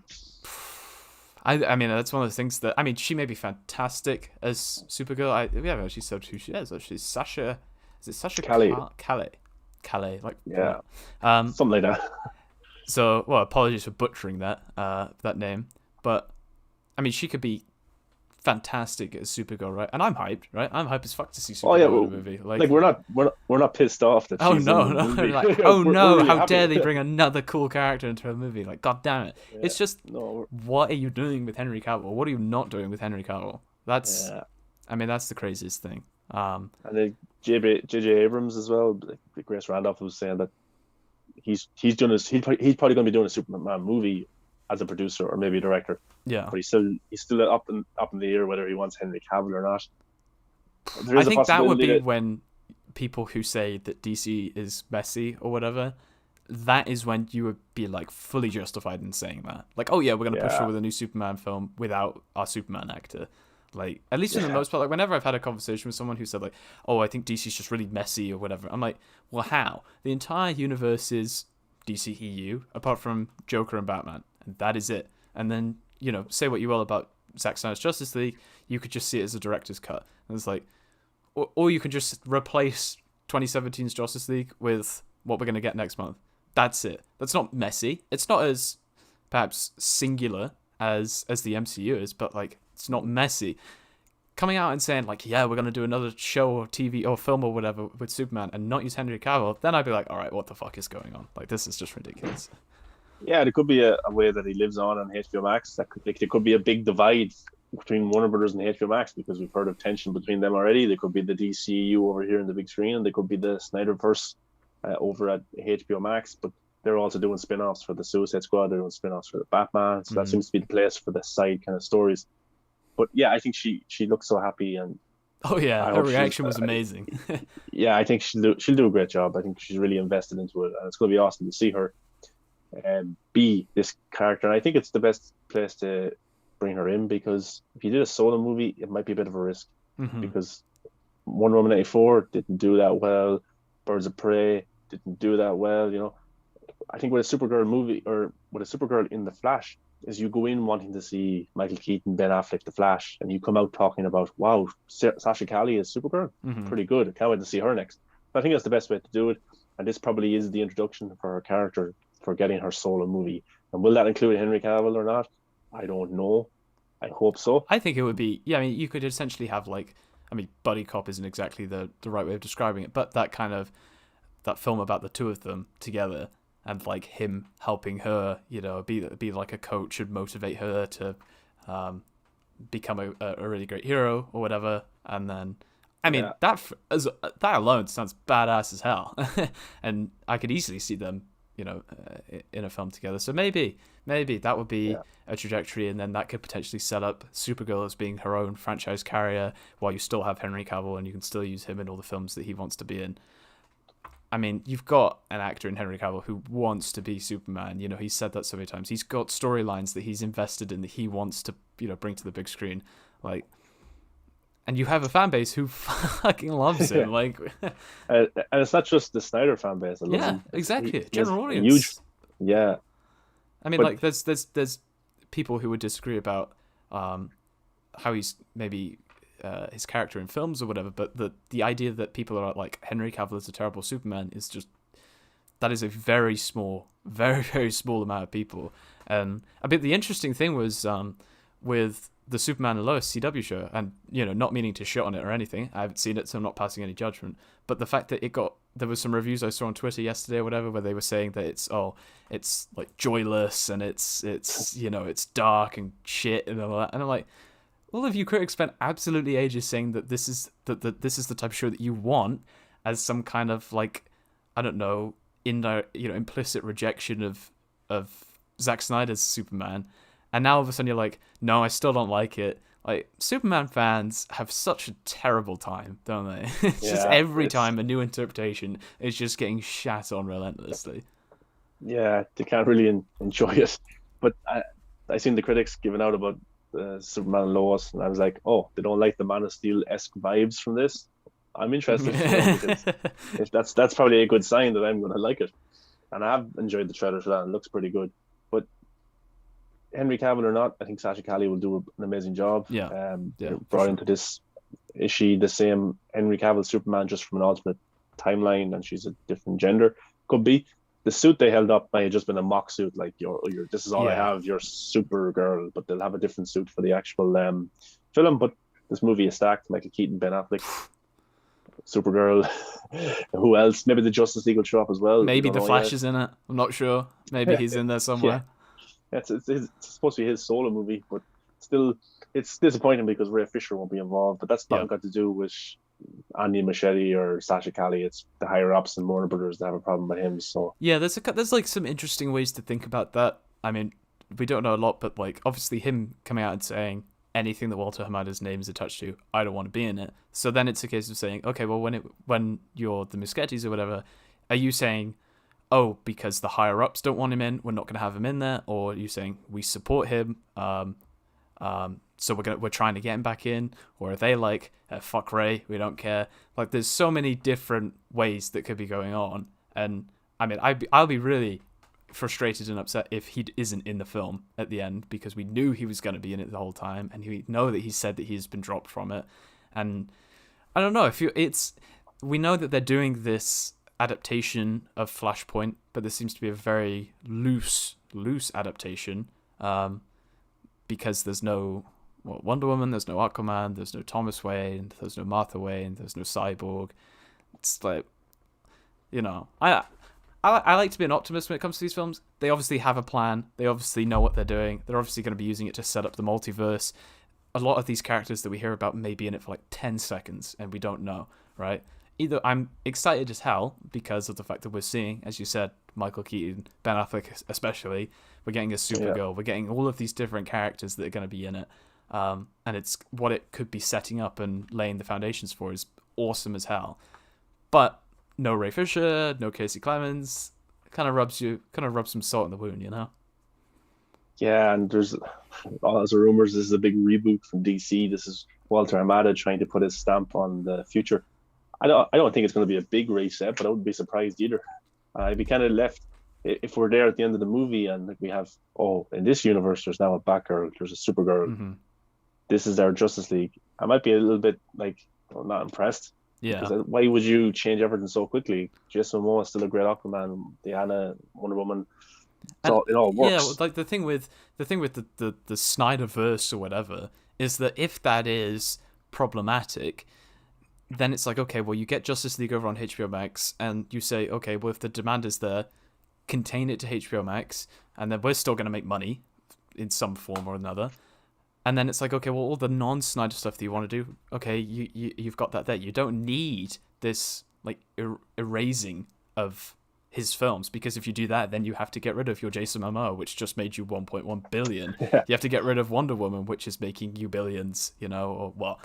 I mean, that's one of the things that, I mean, she may be fantastic as Supergirl. We haven't actually said who she is. Actually, Sasha, is it Sasha Callie. Calais, like Yeah, um. something like that. So, well, apologies for butchering that name, but I mean, she could be fantastic as Supergirl, right? And I'm hyped, right? I'm hyped as fuck to see Oh yeah, Supergirl in a movie. like we're not pissed off that Oh she's no, in the no! movie. Like, oh We're no! really How happy. dare they bring another cool character into a movie? Like, god damn it! Yeah. It's just, No, what are you doing with Henry Cavill? What are you not doing with Henry Cavill? That's, yeah. I mean, that's the craziest thing. And then J.J. Abrams as well. Like Grace Randolph was saying that he's probably going to be doing a Superman movie as a producer or maybe a director. Yeah, But he's still up in the air whether he wants Henry Cavill or not. I think that would be when people who say that DC is messy or whatever, that is when you would be like fully justified in saying that. Like, oh yeah, we're gonna push forward a new Superman film without our Superman actor. Like, at least in the most part, like whenever I've had a conversation with someone who said like, oh, I think DC's just really messy or whatever, I'm like, well, how? The entire universe is DCEU apart from Joker and Batman, and that is it. And then, you know, say what you will about Zack Snyder's Justice League, you could just see it as a director's cut. And it's like, or you could just replace 2017's Justice League with what we're going to get next month. That's it. That's not messy. It's not as perhaps singular as the MCU is, but like, it's not messy. Coming out and saying like, yeah, we're going to do another show or TV or film or whatever with Superman and not use Henry Cavill, then I'd be like, all right, what the fuck is going on? Like, this is just ridiculous. Yeah, there could be a way that he lives on HBO Max. There could be a big divide between Warner Brothers and HBO Max because we've heard of tension between them already. There could be the DCEU over here in the big screen, and there could be the Snyderverse over at HBO Max. But they're also doing spin-offs for the Suicide Squad. They're doing spin-offs for the Batman. So that seems to be the place for the side kind of stories. But yeah, I think she looks so happy, and oh yeah, her reaction was amazing. Yeah, I think she'll do a great job. I think she's really invested into it, and it's going to be awesome to see her be this character. And I think it's the best place to bring her in, because if you did a solo movie, it might be a bit of a risk because Wonder Woman 84 didn't do that well. Birds of Prey didn't do that well. You know, I think with a Supergirl movie or with a Supergirl in the Flash, is you go in wanting to see Michael Keaton, Ben Affleck, the Flash, and you come out talking about, wow, Sasha Callie is Supergirl, pretty good. I can't wait to see her next. But I think that's the best way to do it, and this probably is the introduction for her character for getting her solo movie. And will that include Henry Cavill or not? I don't know. I hope so. I think it would be, yeah, I mean, you could essentially have like, I mean, buddy cop isn't exactly the right way of describing it, but that kind of, that film about the two of them together and like him helping her, you know, be like a coach and motivate her to become a really great hero or whatever. And then, I mean, that alone sounds badass as hell. And I could easily see them, you know, in a film together. So maybe that would be a trajectory, and then that could potentially set up Supergirl as being her own franchise carrier while you still have Henry Cavill and you can still use him in all the films that he wants to be in. I mean, you've got an actor in Henry Cavill who wants to be Superman. You know, he's said that so many times. He's got storylines that he's invested in that he wants to, you know, bring to the big screen. Like, and you have a fan base who fucking loves him. Like, and it's not just the Snyder fan base. That loves him. Exactly. General audience. Huge. Yeah. I mean, like, there's people who would disagree about how he's maybe his character in films or whatever, but the idea that people are like, Henry Cavill is a terrible Superman is just, that is a very small, very, very small amount of people. I mean, the interesting thing was with the Superman and Lois CW show, and, you know, not meaning to shit on it or anything, I haven't seen it, so I'm not passing any judgment, but the fact that there was some reviews I saw on Twitter yesterday or whatever where they were saying that it's like joyless and it's you know, it's dark and shit and all that, and I'm like, all of you critics spent absolutely ages saying that this is the type of show that you want, as some kind of, like, I don't know, implicit rejection of Zack Snyder's Superman. And now all of a sudden you're like, no, I still don't like it. Like, Superman fans have such a terrible time, don't they? It's just every time a new interpretation is just getting shat on relentlessly. Yeah, they can't really enjoy it. But I seen the critics giving out about Superman and Lois, and I was like, oh, they don't like the Man of Steel-esque vibes from this. I'm interested to know, because if that's probably a good sign that I'm going to like it. And I have enjoyed the trailer for that. It looks pretty good. But Henry Cavill or not, I think Sasha Calle will do an amazing job. Yeah, They're brought into this. Is she the same Henry Cavill Superman just from an alternate timeline, and she's a different gender? Could be. The suit they held up might have just been a mock suit, like your this is all I have, you're Supergirl, but they'll have a different suit for the actual film. But this movie is stacked. Michael Keaton, Ben Affleck, Supergirl. Who else? Maybe the Justice League will show up as well. Maybe the Flash is in it. I'm not sure. Maybe he's in there somewhere. It's supposed to be his solo movie, but still, it's disappointing because Ray Fisher won't be involved. But that's not got to do with Andy Machete or Sasha Calle. It's the higher ups and Warner Brothers that have a problem with him. So yeah, there's like some interesting ways to think about that. I mean, we don't know a lot, but like obviously him coming out and saying anything that Walter Hamada's name is attached to, I don't want to be in it. So then it's a case of saying, okay, well when you're the Muschietis or whatever, are you saying, oh, because the higher ups don't want him in, we're not going to have him in there, or are you saying we support him, so we're trying to get him back in, or are they like, fuck Ray, we don't care? Like, there's so many different ways that could be going on, and I mean, I'll be really frustrated and upset if he isn't in the film at the end, because we knew he was going to be in it the whole time, and we know that he said that he's been dropped from it, and I don't know we know that they're doing this adaptation of Flashpoint, but this seems to be a very loose adaptation, because there's no Wonder Woman, there's no Aquaman, there's no Thomas Wayne, there's no Martha Wayne, there's no Cyborg. It's like, I like to be an optimist when it comes to these films. They obviously have a plan. They obviously know what they're doing. They're obviously going to be using it to set up the multiverse. A lot of these characters that we hear about may be in it for like 10 seconds, and we don't know, right? Either I'm excited as hell because of the fact that we're seeing, as you said, Michael Keaton, Ben Affleck especially, we're getting a Supergirl, we're getting all of these different characters that are going to be in it, and it's what it could be setting up and laying the foundations for is awesome as hell. But no Ray Fisher, no Casey Clemens, kind of rubs some salt in the wound, Yeah, and there's all the rumors. This is a big reboot from DC. This is Walter Hamada trying to put his stamp on the future. I don't think it's going to be a big reset, but I wouldn't be surprised either. I'd be kind of left if we're there at the end of the movie and we have, in this universe there's now a Batgirl, there's a Supergirl. Mm-hmm. This is our Justice League. I might be a little bit not impressed. Yeah. Because why would you change everything so quickly? Jason Momoa is still a great Aquaman. Diana, Wonder Woman. It all works. Yeah, like the thing with the Snyderverse or whatever is that if that is problematic, then it's like, okay, well, you get Justice League over on HBO Max, and you say, okay, well, if the demand is there, contain it to HBO Max, and then we're still going to make money in some form or another. And then it's like, okay, well, all the non-Snyder stuff that you want to do, okay, you've got that there. You don't need this like erasing of his films, because if you do that, then you have to get rid of your Jason Momoa, which just made you 1.1 billion. Yeah. You have to get rid of Wonder Woman, which is making you billions, or what,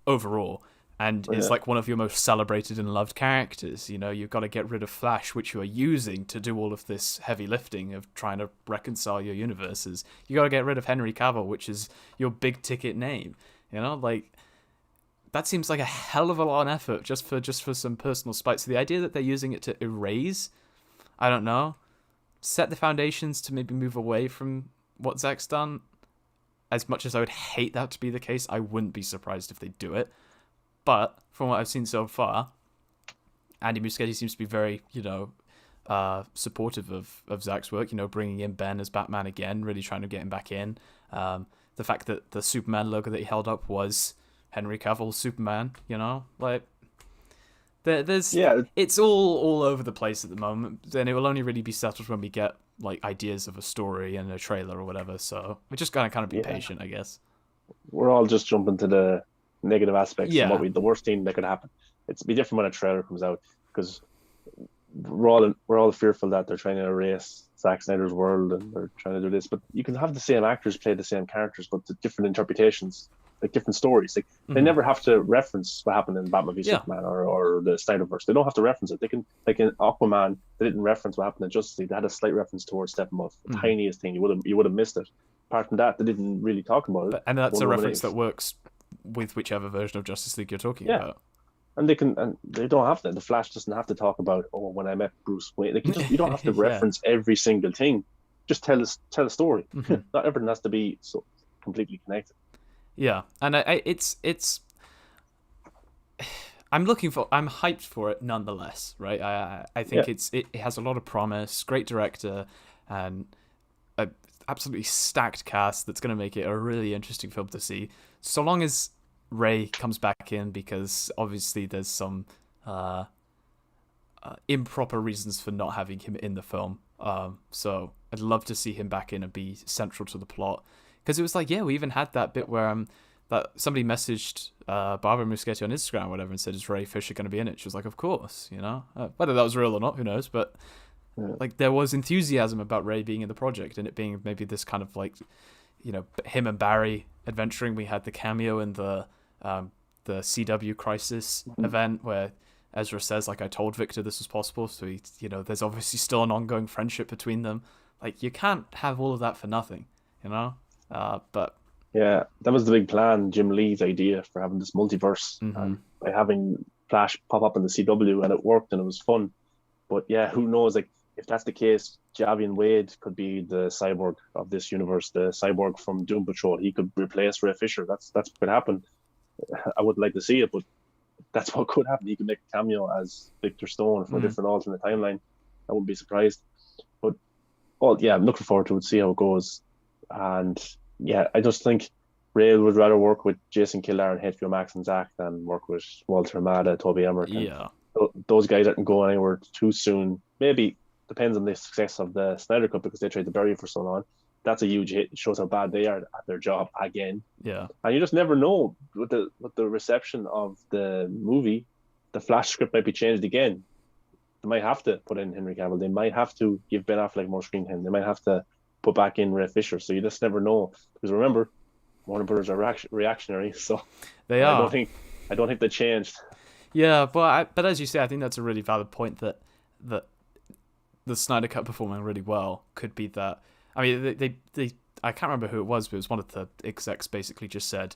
overall. And it's like one of your most celebrated and loved characters. You've got to get rid of Flash, which you are using to do all of this heavy lifting of trying to reconcile your universes. You got to get rid of Henry Cavill, which is your big ticket name. That seems like a hell of a lot of effort just for some personal spite. So the idea that they're using it to erase, I don't know, set the foundations to maybe move away from what Zack's done. As much as I would hate that to be the case, I wouldn't be surprised if they do it. But from what I've seen so far, Andy Muschietti seems to be very, supportive of Zack's work. Bringing in Ben as Batman again, really trying to get him back in. The fact that the Superman logo that he held up was Henry Cavill's Superman. It's all over the place at the moment. Then it will only really be settled when we get ideas of a story and a trailer or whatever. So we're just gonna kind of be patient, I guess. We're all just jumping to the negative aspects of the worst thing that could happen. It's be different when a trailer comes out, because we're all fearful that they're trying to erase Zack Snyder's world and they're trying to do this. But you can have the same actors play the same characters, but the different interpretations, different stories. They never have to reference what happened in Batman v Superman or the Snyderverse. They don't have to reference it. They can, in Aquaman, they didn't reference what happened in Justice League. They had a slight reference towards Steppenwolf, the tiniest thing. You would have missed it. Apart from that, they didn't really talk about it. And that's a reference that works with whichever version of Justice League you're talking about. And they don't have to. The Flash doesn't have to talk about, when I met Bruce Wayne. You don't have to reference every single thing. just tell a story. Mhm. Not everything has to be so completely connected. Yeah, and it's I'm hyped for it nonetheless, right? I Yeah, think it has a lot of promise, great director, and a absolutely stacked cast that's going to make it a really interesting film to see. So long as Ray comes back in, because obviously there's some improper reasons for not having him in the film. So I'd love to see him back in and be central to the plot. Because it was like, yeah, we even had that bit where that somebody messaged Barbara Muschetti on Instagram or whatever and said, "Is Ray Fisher going to be in it?" She was like, "Of course," you know. Whether that was real or not, who knows? But yeah, like, there was enthusiasm about Ray being in the project and it being maybe this kind of like, you know, him and Barry adventuring. We had the cameo in the CW Crisis event where Ezra says, like, "I told Victor this was possible," so he, you know, there's obviously still an ongoing friendship between them. Like, you can't have all of that for nothing, you know. But yeah. That was the big plan, Jim Lee's idea for having this multiverse, mhm. and by having Flash pop up in the CW, and it worked and it was fun. But yeah, who knows? Like, if that's the case, Javian Wade could be the cyborg of this universe, the cyborg from Doom Patrol. He could replace Ray Fisher. That's what could happen. I would like to see it, but that's what could happen. He could make a cameo as Victor Stone from a different alternate timeline. I wouldn't be surprised. But yeah, I'm looking forward to it, see how it goes. And yeah, I just think Ray would rather work with Jason Kilar and HBO Max and Zach than work with Walter Hamada, Toby Emmerich. Yeah. Those guys aren't going anywhere too soon. Maybe depends on the success of the Snyder Cut, because they tried to bury it for so long. That's a huge hit. It shows how bad they are at their job again. Yeah. And you just never know with the reception of the movie. The Flash script might be changed again. They might have to put in Henry Cavill. They might have to give Ben Affleck more screen time. They might have to put back in Ray Fisher. So you just never know. Because remember, Warner Brothers are reactionary. So They I are. don't think they changed. Yeah, but as you say, I think that's a really valid point that the Snyder Cut performing really well could be that. I mean, they I can't remember who it was, but it was one of the execs basically just said,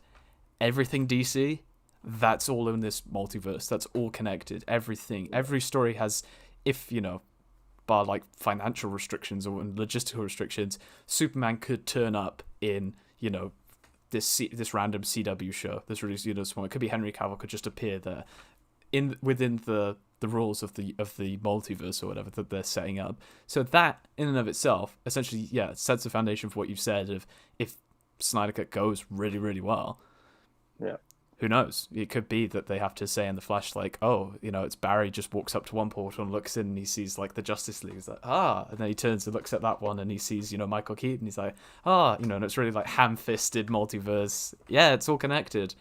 everything DC, that's all in this multiverse. That's all connected. Everything, every story has, if you know, bar like financial restrictions or logistical restrictions, Superman could turn up in, you know, this random CW show. This really, you know, it could be Henry Cavill could just appear there within the rules of the multiverse or whatever that they're setting up. So that in and of itself, essentially, yeah, sets the foundation for what you've said of if Snyder Cut goes really, really well. Yeah. Who knows? It could be that they have to say in the Flash, like, oh, you know, it's Barry just walks up to one portal and looks in and he sees, like, the Justice League. He's like, and then he turns and looks at that one and he sees, you know, Michael Keaton. He's like, you know, and it's really, like, ham-fisted multiverse. Yeah, it's all connected.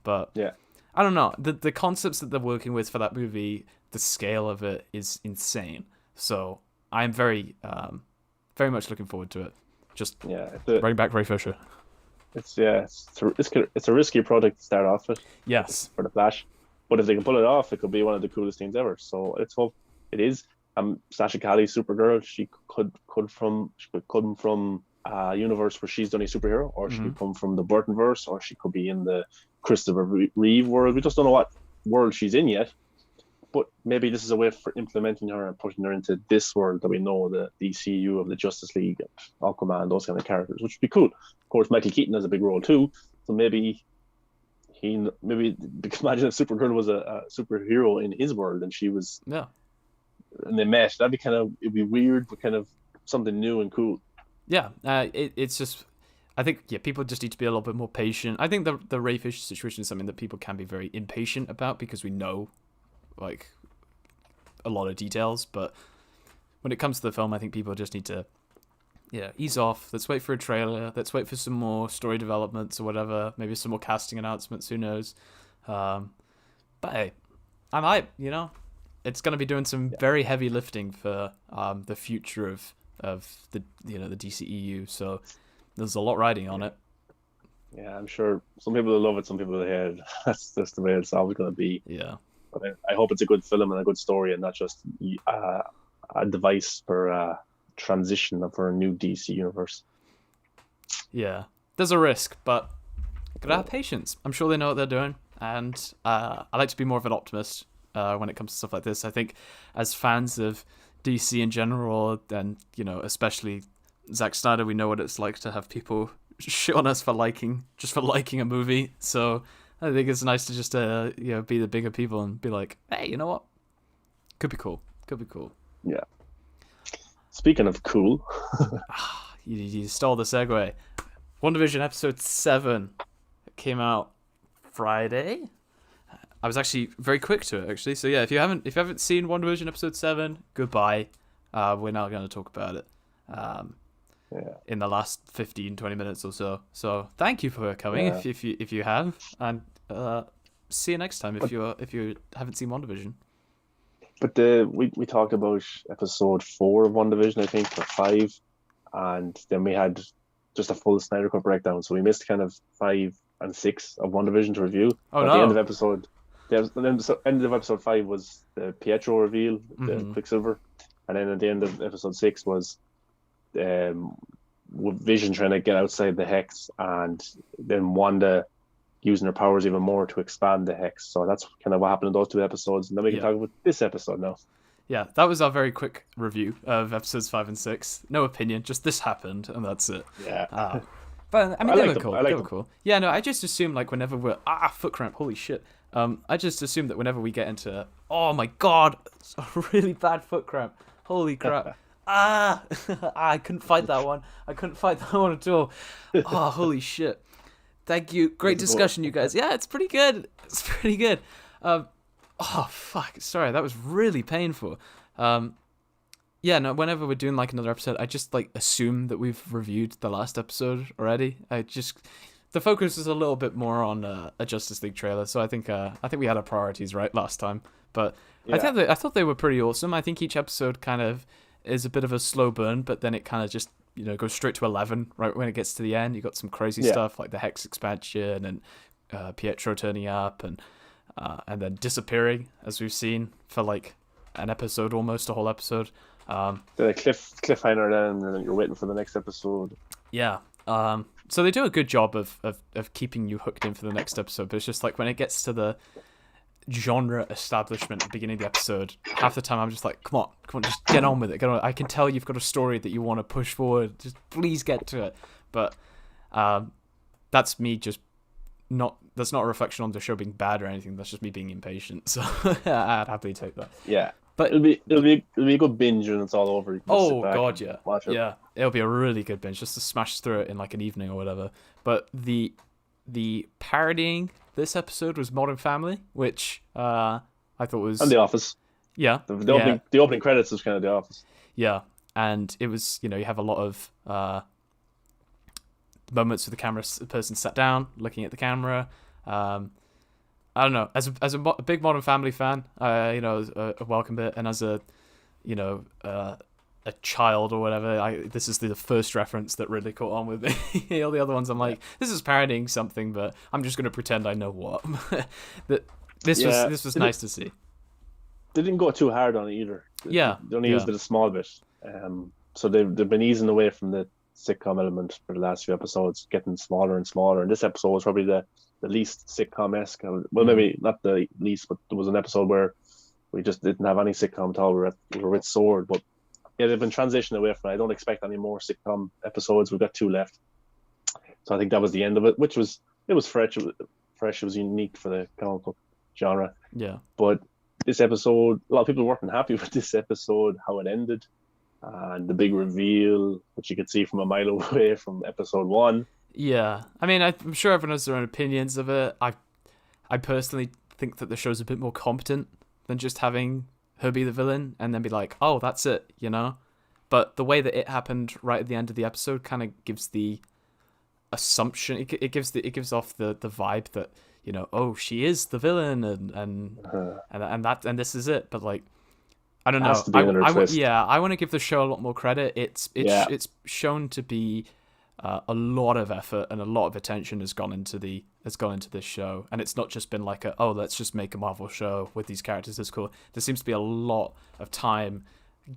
But yeah, I don't know. The concepts that they're working with for that movie, the scale of it is insane. So I'm very, very much looking forward to it. Just bring back Ray Fisher. It's a risky project to start off with. Yes. For the Flash, but if they can pull it off, it could be one of the coolest things ever. So let's hope it is. Sasha Cali, Supergirl, she could come from a universe where she's the only superhero, or she could come from the Burtonverse, or she could be in the Christopher Reeve world. We just don't know what world she's in yet. But maybe this is a way for implementing her and putting her into this world that we know, the DCEU of the Justice League, Aquaman, those kind of characters, which would be cool. Of course, Michael Keaton has a big role too, so maybe imagine if Supergirl was a superhero in his world and she was, yeah, and they met. It'd be weird, but kind of something new and cool. Yeah, it's just, I think, yeah, people just need to be a little bit more patient. I think the Ray Fisher situation is something that people can be very impatient about because we know, like, a lot of details, but when it comes to the film, I think people just need to, ease off. Let's wait for a trailer. Let's wait for some more story developments or whatever. Maybe some more casting announcements. Who knows? But hey, I'm hyped. You know, it's going to be doing some very heavy lifting for the future of the the DCEU. So there's a lot riding on it. Yeah, I'm sure some people will love it, some people will hate it. That's just the way it's always going to be. Yeah. But I hope it's a good film and a good story, and not just a device for transition for a new DC universe. Yeah, there's a risk, but gotta have patience. I'm sure they know what they're doing, and I like to be more of an optimist when it comes to stuff like this. I think as fans of DC in general, and especially Zack Snyder, we know what it's like to have people shit on us for liking a movie. So I think it's nice to just be the bigger people and be like, hey, you know what? Could be cool. Yeah. Speaking of cool, you stole the segue. WandaVision episode 7 came out Friday. I was actually very quick to it, actually. So yeah, if you haven't seen WandaVision episode 7, goodbye. We're not going to talk about it in the last 15-20 minutes or so. So thank you for coming if you have, and see you next time if you haven't seen WandaVision. but we talked about episode 4 of WandaVision, I think, or 5, and then we had just a full Snyder Cut breakdown. So we missed kind of 5 and 6 of WandaVision to review. Oh, at no. the end of episode 5 was the Pietro reveal, the Quicksilver, and then at the end of episode 6 was Vision trying to get outside the Hex, and then Wanda using her powers even more to expand the Hex. So that's kind of what happened in those 2 episodes, and then we can talk about this episode now. Yeah, that was our very quick review of episodes 5 and 6. No opinion, just this happened, and that's it. Yeah. But I mean, they were cool. They were cool. Yeah, no, I just assumed like whenever we're foot cramp, holy shit. I just assumed that whenever we get into, oh my god, it's a really bad foot cramp. Holy crap. I couldn't fight that one. At all. Oh, holy shit. Thank you. Great discussion, you guys. Yeah, it's pretty good. Oh, fuck. Sorry, that was really painful. Yeah, no, whenever we're doing like another episode, I just like assume that we've reviewed the last episode already. The focus is a little bit more on a Justice League trailer, so I think we had our priorities right last time. But yeah. I thought they were pretty awesome. I think each episode kind of is a bit of a slow burn, but then it kind of just goes straight to 11 right when it gets to the end. You got some crazy stuff like the Hex expansion and Pietro turning up and then disappearing, as we've seen for like an episode, almost a whole episode. The cliffhanger then, and then you're waiting for the next episode. Yeah. So they do a good job of keeping you hooked in for the next episode, but it's just like when it gets to the genre establishment at the beginning of the episode, half the time I'm just like, come on, just get on with it. Get on. I can tell you've got a story that you want to push forward. Just please get to it. But that's me just that's not a reflection on the show being bad or anything. That's just me being impatient. So I'd happily take that. Yeah. But it'll be a good binge when it's all over. Oh god, yeah, watch it. Yeah, it'll be a really good binge just to smash through it in like an evening or whatever. But the parodying this episode was Modern Family, which I thought was, and The Office. Yeah, the opening credits is kind of The Office. Yeah, and it was you have a lot of moments with the person sat down looking at the camera. I don't know. As a big Modern Family fan, a welcome bit, and as a child or whatever, this is the first reference that really caught on with me. All the other ones, I'm like, this is parodying something, but I'm just going to pretend I know what. This was nice to see. They didn't go too hard on it either. They only used it a small bit. So they've been easing away from the sitcom element for the last few episodes, getting smaller and smaller. And this episode was probably the least sitcom-esque. Well, maybe not the least, but there was an episode where we just didn't have any sitcom at all. We were with Sword, but yeah, they've been transitioning away from it. I don't expect any more sitcom episodes. We've got 2 left, so I think that was the end of it. Which was fresh. It was unique for the comic book genre. Yeah, but this episode, a lot of people weren't happy with this episode, how it ended, and the big reveal, which you could see from a mile away from episode 1. Yeah, I mean, I'm sure everyone has their own opinions of it. I personally think that the show's a bit more competent than just having her be the villain and then be like, oh, that's it, But the way that it happened right at the end of the episode kind of gives the assumption. It gives off the vibe that oh, she is the villain and this is it. But like, I don't know. I want to give the show a lot more credit. It's shown to be. A lot of effort and a lot of attention has gone into this show, and it's not just been like let's just make a Marvel show with these characters that's cool. There seems to be a lot of time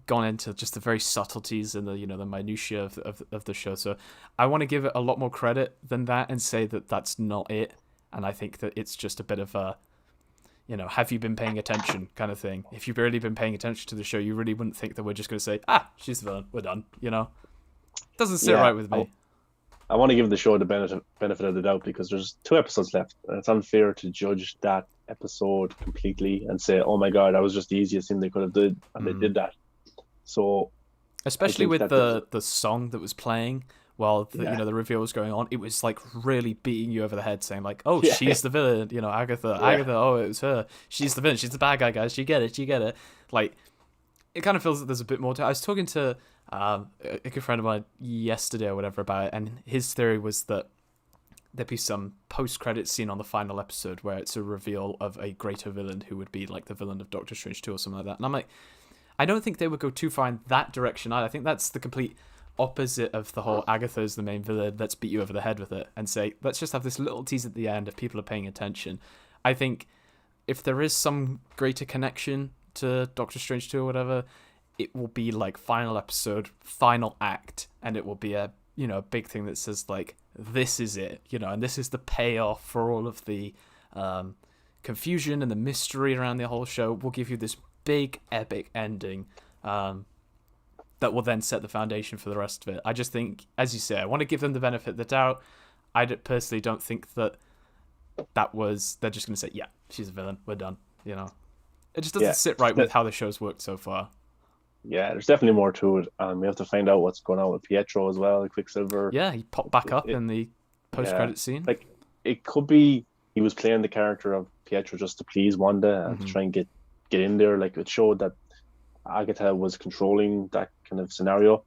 gone into just the very subtleties and the the minutiae of the show. So I want to give it a lot more credit than that and say that that's not it. And I think that it's just a bit of a have you been paying attention kind of thing. If you've really been paying attention to the show, you really wouldn't think that we're just going to say she's the villain, we're done. Doesn't sit Yeah, right with me. I want to give the show the benefit of the doubt because there's 2 episodes left, and it's unfair to judge that episode completely and say, "Oh my God, that was just the easiest thing they could have did," and they did that. So I Especially think with that the song that was playing while yeah, the reveal was going on, it was like really beating you over the head, saying like, "Oh, yeah, she's the villain," Agatha, yeah, Agatha. Oh, it was her. She's the villain. She's the bad guy, guys. You get it. You get it. Like, it kind of feels that there's a bit more to it. I was talking to a good friend of mine yesterday or whatever about it, and his theory was that there'd be some post-credit scene on the final episode where it's a reveal of a greater villain who would be like the villain of Doctor Strange 2 or something like that. And I'm like, I don't think they would go too far in that direction either. I think that's the complete opposite of the whole Agatha's the main villain, let's beat you over the head with it, and say, let's just have this little tease at the end if people are paying attention. I think if there is some greater connection to Doctor Strange 2 or whatever, it will be like final episode, final act, and it will be a big thing that says like, this is it, and this is the payoff for all of the confusion and the mystery around the whole show. We'll give you this big epic ending that will then set the foundation for the rest of it. I just think, as you say, I want to give them the benefit of the doubt. I personally don't think that they're just going to say, yeah, she's a villain, we're done. It just doesn't sit right with how the show's worked so far. Yeah, there's definitely more to it. We have to find out what's going on with Pietro as well, Quicksilver. Yeah, he popped back up in the post-credit scene. Like, it could be he was playing the character of Pietro just to please Wanda and to try and get in there. Like, it showed that Agatha was controlling that kind of scenario.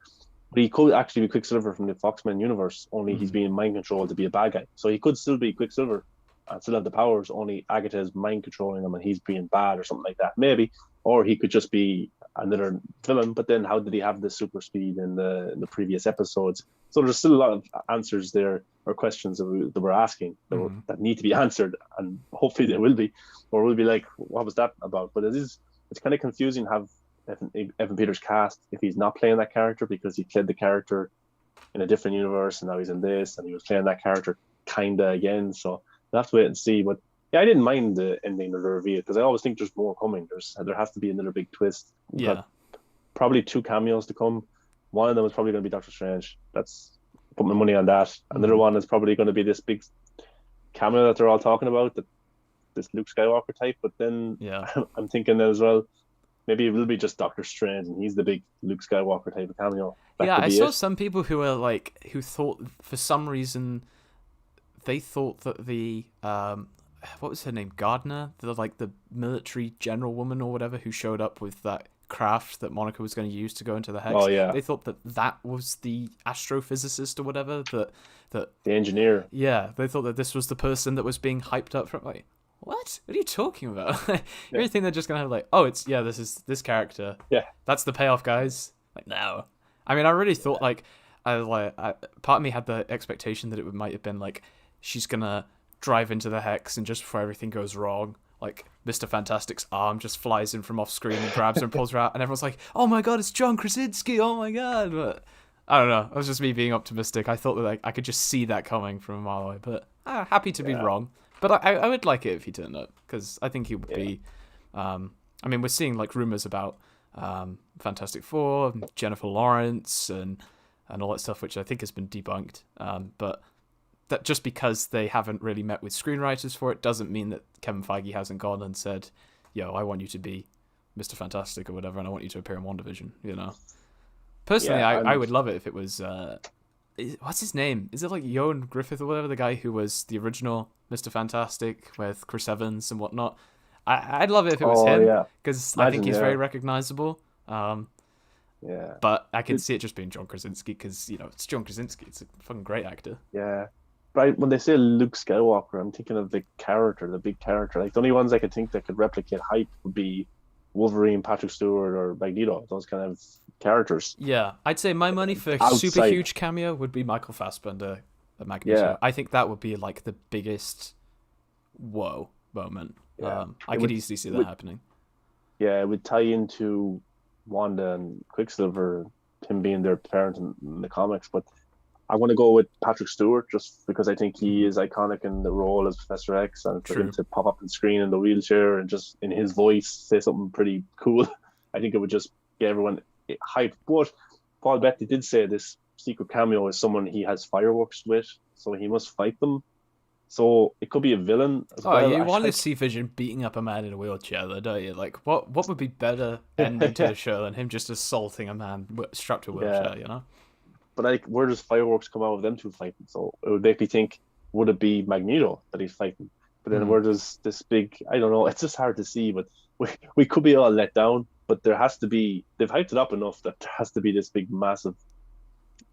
But he could actually be Quicksilver from the Foxman universe, only he's being mind controlled to be a bad guy. So he could still be Quicksilver and still have the powers, only Agatha is mind controlling him and he's being bad or something like that, maybe. Or he could just be another villain, but then how did he have the super speed in the previous episodes? So there's still a lot of answers there, or questions that we're asking that need to be answered, and hopefully they will be, or we'll be like, what was that about? But it's kind of confusing have Evan Peters cast if he's not playing that character, because he played the character in a different universe and now he's in this, and he was playing that character kinda again. So we'll have to wait and see. But yeah, I didn't mind the ending of the reveal because I always think there's more coming. There has to be another big twist. Yeah, probably 2 cameos to come. One of them is probably going to be Doctor Strange. That's put my money on that. Another one is probably going to be this big cameo that they're all talking about, this Luke Skywalker type. But then I'm thinking as well, maybe it will be just Doctor Strange and he's the big Luke Skywalker type of cameo. I saw some people who thought for some reason they thought that the what was her name, Gardner, the military general woman or whatever, who showed up with that craft that Monica was going to use to go into the Hex. Oh yeah. They thought that was the astrophysicist or whatever, that the engineer. Yeah, they thought that this was the person that was being hyped up from like, what are you talking about? You think they're just gonna have like, oh, this is this character. Yeah, that's the payoff, guys. Like, no. I mean, I really thought part of me had the expectation that it might have been like, she's gonna drive into the Hex and just before everything goes wrong, like Mr. Fantastic's arm just flies in from off screen and grabs her and pulls her out, and everyone's like, oh my god, it's John Krasinski, oh my god. But I don't know, it was just me being optimistic. I thought that I could just see that coming from a mile away, but happy to be wrong. But I would like it if he turned up, because I think he would be I mean, we're seeing like rumors about Fantastic Four, Jennifer Lawrence and all that stuff, which I think has been debunked, but that just because they haven't really met with screenwriters for it doesn't mean that Kevin Feige hasn't gone and said, yo, I want you to be Mr. Fantastic or whatever, and I want you to appear in Wandavision, Personally, I would love it if it was, what's his name? Is it like Ioan Griffith or whatever, the guy who was the original Mr. Fantastic with Chris Evans and whatnot? I'd love it if it was him, because I think he's very recognizable. But I can see it just being John Krasinski, because, it's John Krasinski. It's a fucking great actor. Yeah. But when they say Luke Skywalker, I'm thinking of the big character. Like, the only ones I could think that could replicate hype would be Wolverine, Patrick Stewart, or Magneto, those kind of characters. Yeah. I'd say my money for a super huge cameo would be Michael Fassbender at Magneto. Yeah. I think that would be, like, the biggest whoa moment. Yeah. I could easily see that happening. Yeah, it would tie into Wanda and Quicksilver, him being their parent in the comics, but I want to go with Patrick Stewart just because I think he is iconic in the role as Professor X, and for him to pop up on screen in the wheelchair and just in his voice say something pretty cool, I think it would just get everyone hyped. But Paul Bettany did say this secret cameo is someone he has fireworks with, so he must fight them. So it could be a villain as Oh, well. you want to see Vision beating up a man in a wheelchair, though, don't you? Like, what would be better ending to the show than him just assaulting a man strapped to a wheelchair? Yeah. You know. But like, where does fireworks come out of them two fighting? So it would make me think, would it be Magneto that he's fighting? But then where does this big? I don't know. It's just hard to see. But we could be all let down. But there has to be. They've hyped it up enough that there has to be this big, massive.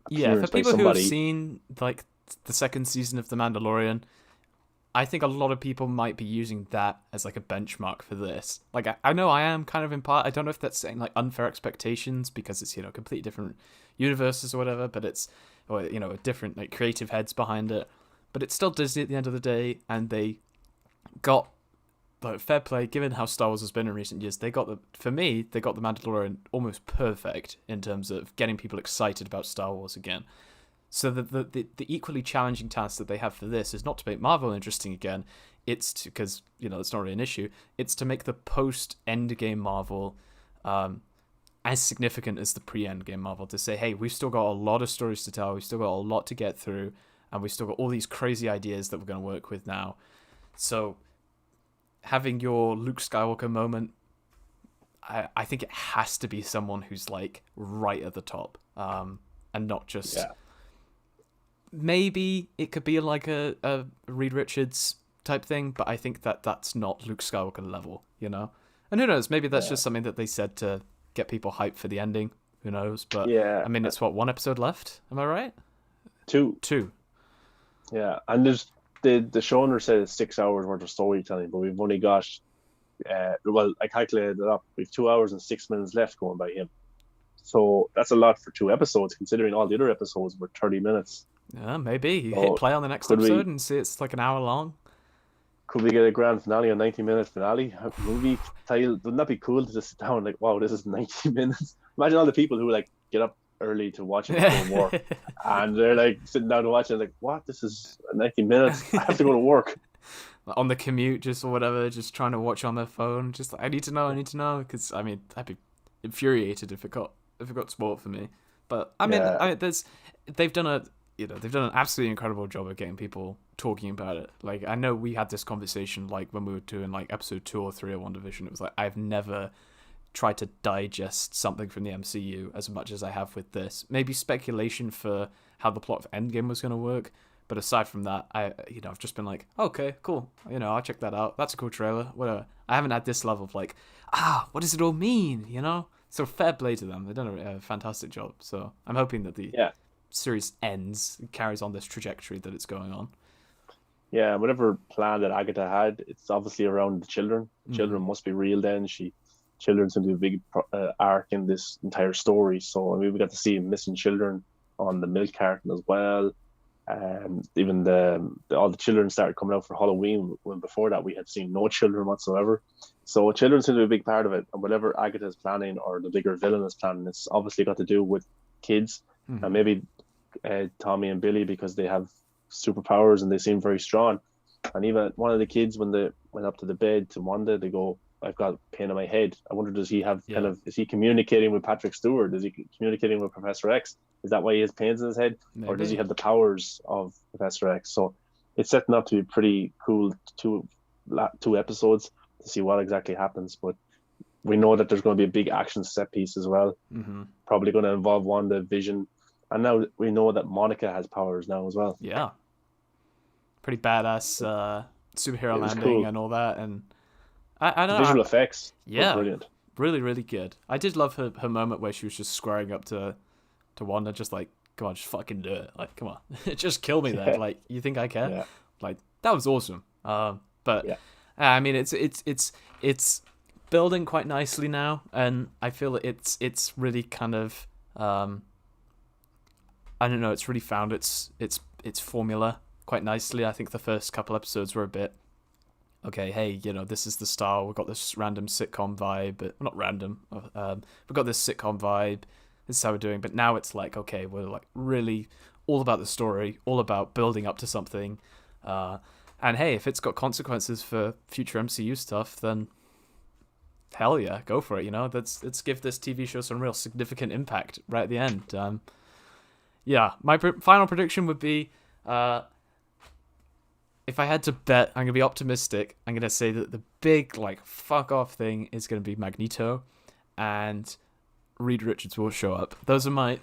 Yeah, for people who have somebody. seen like the second season of The Mandalorian, I think a lot of people might be using that as like a benchmark for this. Like, I know I am kind of in part. I don't know if that's setting like unfair expectations because it's, you know, completely different universes or whatever, but it's, or, you know, different like creative heads behind it. But it's still Disney at the end of the day, and they got, like, fair play, given how Star Wars has been in recent years, they got the Mandalorian almost perfect in terms of getting people excited about Star Wars again. So the equally challenging task that they have for this is not to make Marvel interesting again. It's to, because, you know, it's not really an issue. It's to make the post-Endgame Marvel as significant as the pre-Endgame Marvel. To say, hey, we've still got a lot of stories to tell. We've still got a lot to get through. And we've still got all these crazy ideas that we're going to work with now. So having your Luke Skywalker moment, I think it has to be someone who's like right at the top, and not just... Yeah. Maybe it could be like a Reed Richards type thing, but I think that's not Luke Skywalker level, you know? And who knows, maybe that's just something that they said to get people hyped for the ending. Who knows? But yeah, I mean, it's what, one episode left? Am I right? Two. Yeah, and there's the showrunner said it's 6 hours worth of storytelling, but we've only got well, I calculated it up. We've 2 hours and 6 minutes left going by him. So that's a lot for 2 episodes, considering all the other episodes were 30 minutes. Yeah, maybe. You hit play on the next episode and see it's like an hour long. Could we get a grand finale, a 90-minute finale movie title? Wouldn't that be cool to just sit down and like, wow, this is 90 minutes? Imagine all the people who like get up early to watch it before work, and they're like sitting down to watch it, like, what? This is 90 minutes. I have to go to work. On the commute, just or whatever, just trying to watch on their phone. Just like, I need to know, because I mean, I'd be infuriated if it got spoiled for me. But I mean, they've done an absolutely incredible job of getting people talking about it. Like, I know we had this conversation like when we were doing like episode 2 or 3 of WandaVision. It was like, I've never tried to digest something from the MCU as much as I have with this. Maybe speculation for how the plot of Endgame was going to work, but aside from that, I've just been like, okay, cool, I'll check that out. That's a cool trailer, whatever. I haven't had this level of like, what does it all mean, So fair play to them. They've done a fantastic job. So I'm hoping that the series ends and carries on this trajectory that it's going on. Yeah, whatever plan that Agatha had, it's obviously around the children. Children must be real then. Children's going to be a big arc in this entire story. So, I mean, we got to see missing children on the milk carton as well. Even all the children started coming out for Halloween, when before that we had seen no children whatsoever. So children's going to be a big part of it. And whatever Agatha is planning, or the bigger villain is planning, it's obviously got to do with kids. And maybe Tommy and Billy, because they have superpowers and they seem very strong. And even one of the kids, when they went up to the bed to Wanda, they go, I've got pain in my head. I wonder, does he have is he communicating with Patrick Stewart? Is he communicating with Professor X? Is that why he has pains in his head? Maybe. Or does he have the powers of Professor X? So it's setting up to be pretty cool two episodes to see what exactly happens. But we know that there's going to be a big action set piece as well. Probably going to involve WandaVision. And now we know that Monica has powers now as well. Yeah. Pretty badass superhero landing, cool. And all that. And I don't know. Visual effects. Yeah. Brilliant. Really, really good. I did love her moment where she was just squaring up to Wanda, just like, come on, just fucking do it. Like, come on. Just kill me then. Like, you think I care? Yeah. Like, that was awesome. But I mean, it's building quite nicely now, and I feel it's really kind of I don't know, it's really found its formula quite nicely. I think the first couple episodes were a bit, okay, hey, this is the style. We've got this random sitcom vibe, but not random. We've got this sitcom vibe. This is how we're doing. But now it's like, okay, we're like really all about the story, all about building up to something. And hey, if it's got consequences for future MCU stuff, then hell yeah, go for it. Let's give this TV show some real significant impact right at the end. yeah, my final prediction would be, if I had to bet, I'm gonna be optimistic. I'm gonna say that the big like fuck off thing is gonna be Magneto, and Reed Richards will show up. Those are my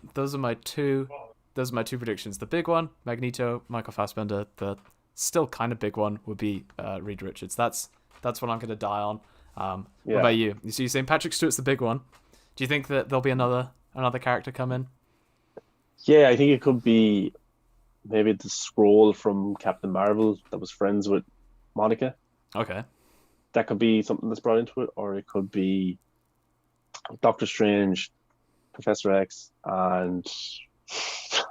two predictions. The big one, Magneto, Michael Fassbender. The still kind of big one would be Reed Richards. That's what I'm gonna die on. What about you? So you're saying Patrick Stewart's the big one. Do you think that there'll be another character come in? Yeah, I think it could be maybe the Skrull from Captain Marvel that was friends with Monica. Okay. That could be something that's brought into it, or it could be Doctor Strange, Professor X, and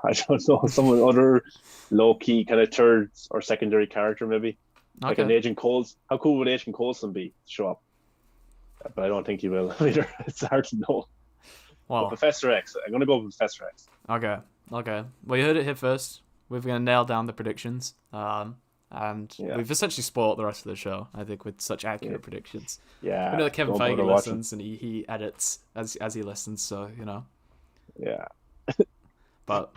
I don't know, some other low-key kind of third or secondary character maybe. Okay. Like an Agent Coulson. How cool would Agent Coulson be to show up? But I don't think he will either. It's hard to know. Well, but Professor X. I'm going to go with Professor X. Okay. Well, you heard it here first. We're going to nail down the predictions. And we've essentially spoiled the rest of the show, I think, with such accurate predictions. Yeah. We know that Kevin Feige listens and he edits as he listens, so, you know. Yeah. But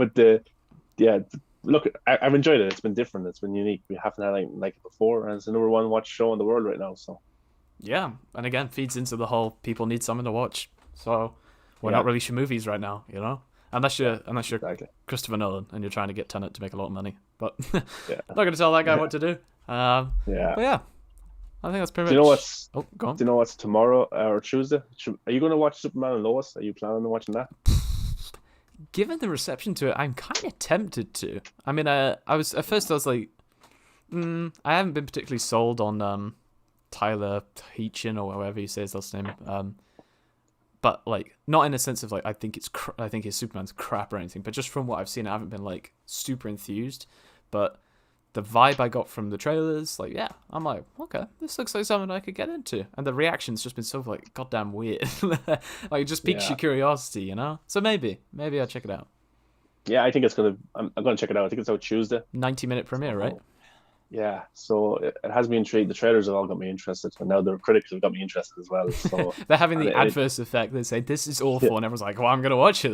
look, I've enjoyed it. It's been different. It's been unique. We haven't had anything like it before, and it's the number one watched show in the world right now. So yeah, and again, feeds into the whole people need something to watch. So we're not releasing movies right now, you know, unless you're exactly. Christopher Nolan and you're trying to get Tenet to make a lot of money. But not going to tell that guy what to do. But yeah, I think that's pretty much. Do you know what's? Oh, go on. Do you know what's tomorrow or Tuesday? Are you going to watch Superman and Lois? Are you planning on watching that? Given the reception to it, I'm kind of tempted to. I mean, I was like, I haven't been particularly sold on Tyler Hoechlin or whatever you say his last name. But like, not in a sense of like I think his Superman's crap or anything, but just from what I've seen, I haven't been like super enthused. But the vibe I got from the trailers, like, yeah, I'm like, okay, this looks like something I could get into. And the reaction's just been so like goddamn weird. Like, it just piques your curiosity, you know? So maybe I'll check it out. Yeah, I think it's gonna. I'm gonna check it out. I think it's out Tuesday. 90-minute premiere, right? Yeah, so it has me intrigued. The trailers have all got me interested, and now the critics have got me interested as well. So they're having the adverse effect. They say this is awful, and everyone's like, "Well, I'm gonna watch it."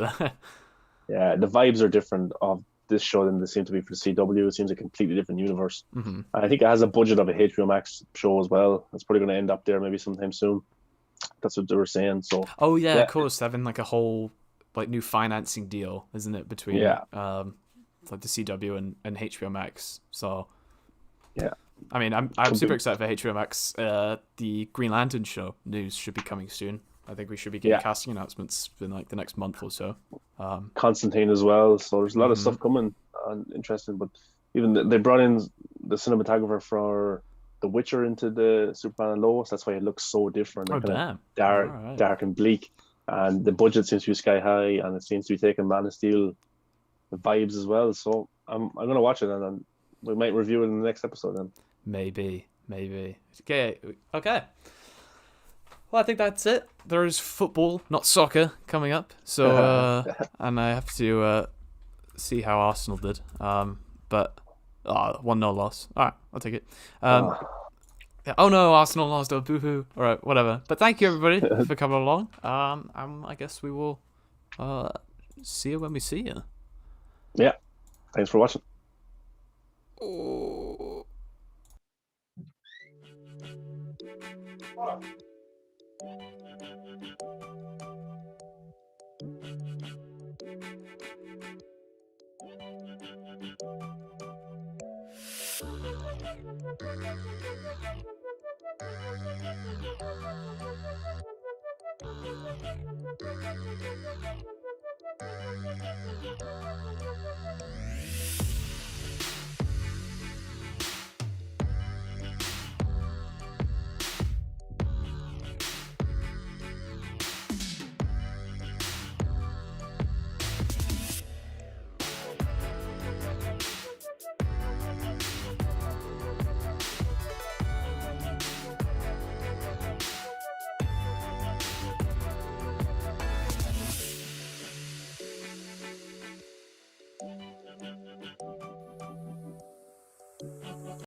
Yeah, the vibes are different of this show than they seem to be for the CW. It seems a completely different universe. Mm-hmm. I think it has a budget of a HBO Max show as well. It's probably going to end up there maybe sometime soon. That's what they were saying. So. Oh yeah, of course, having like a whole like new financing deal, isn't it, between like the CW and HBO Max? So. Yeah. I mean, I'm super excited for HBO Max. The Green Lantern show news should be coming soon. I think we should be getting casting announcements in like the next month or so. Constantine as well. So there's a lot of stuff coming and interesting. But even they brought in the cinematographer for The Witcher into the Superman and Lois. That's why it looks so different. Oh, damn. Dark and bleak. And the budget seems to be sky high, and it seems to be taking Man of Steel vibes as well. So I'm going to watch it, and then we might review it in the next episode then. Maybe. Okay. Well, I think that's it. There is football, not soccer, coming up. So, and I have to see how Arsenal did. But 1-0 loss. All right, I'll take it. Oh no, Arsenal lost. Oh, boo-hoo. All right, whatever. But thank you, everybody, for coming along. I guess we will see you when we see you. Yeah. Thanks for watching. Oh.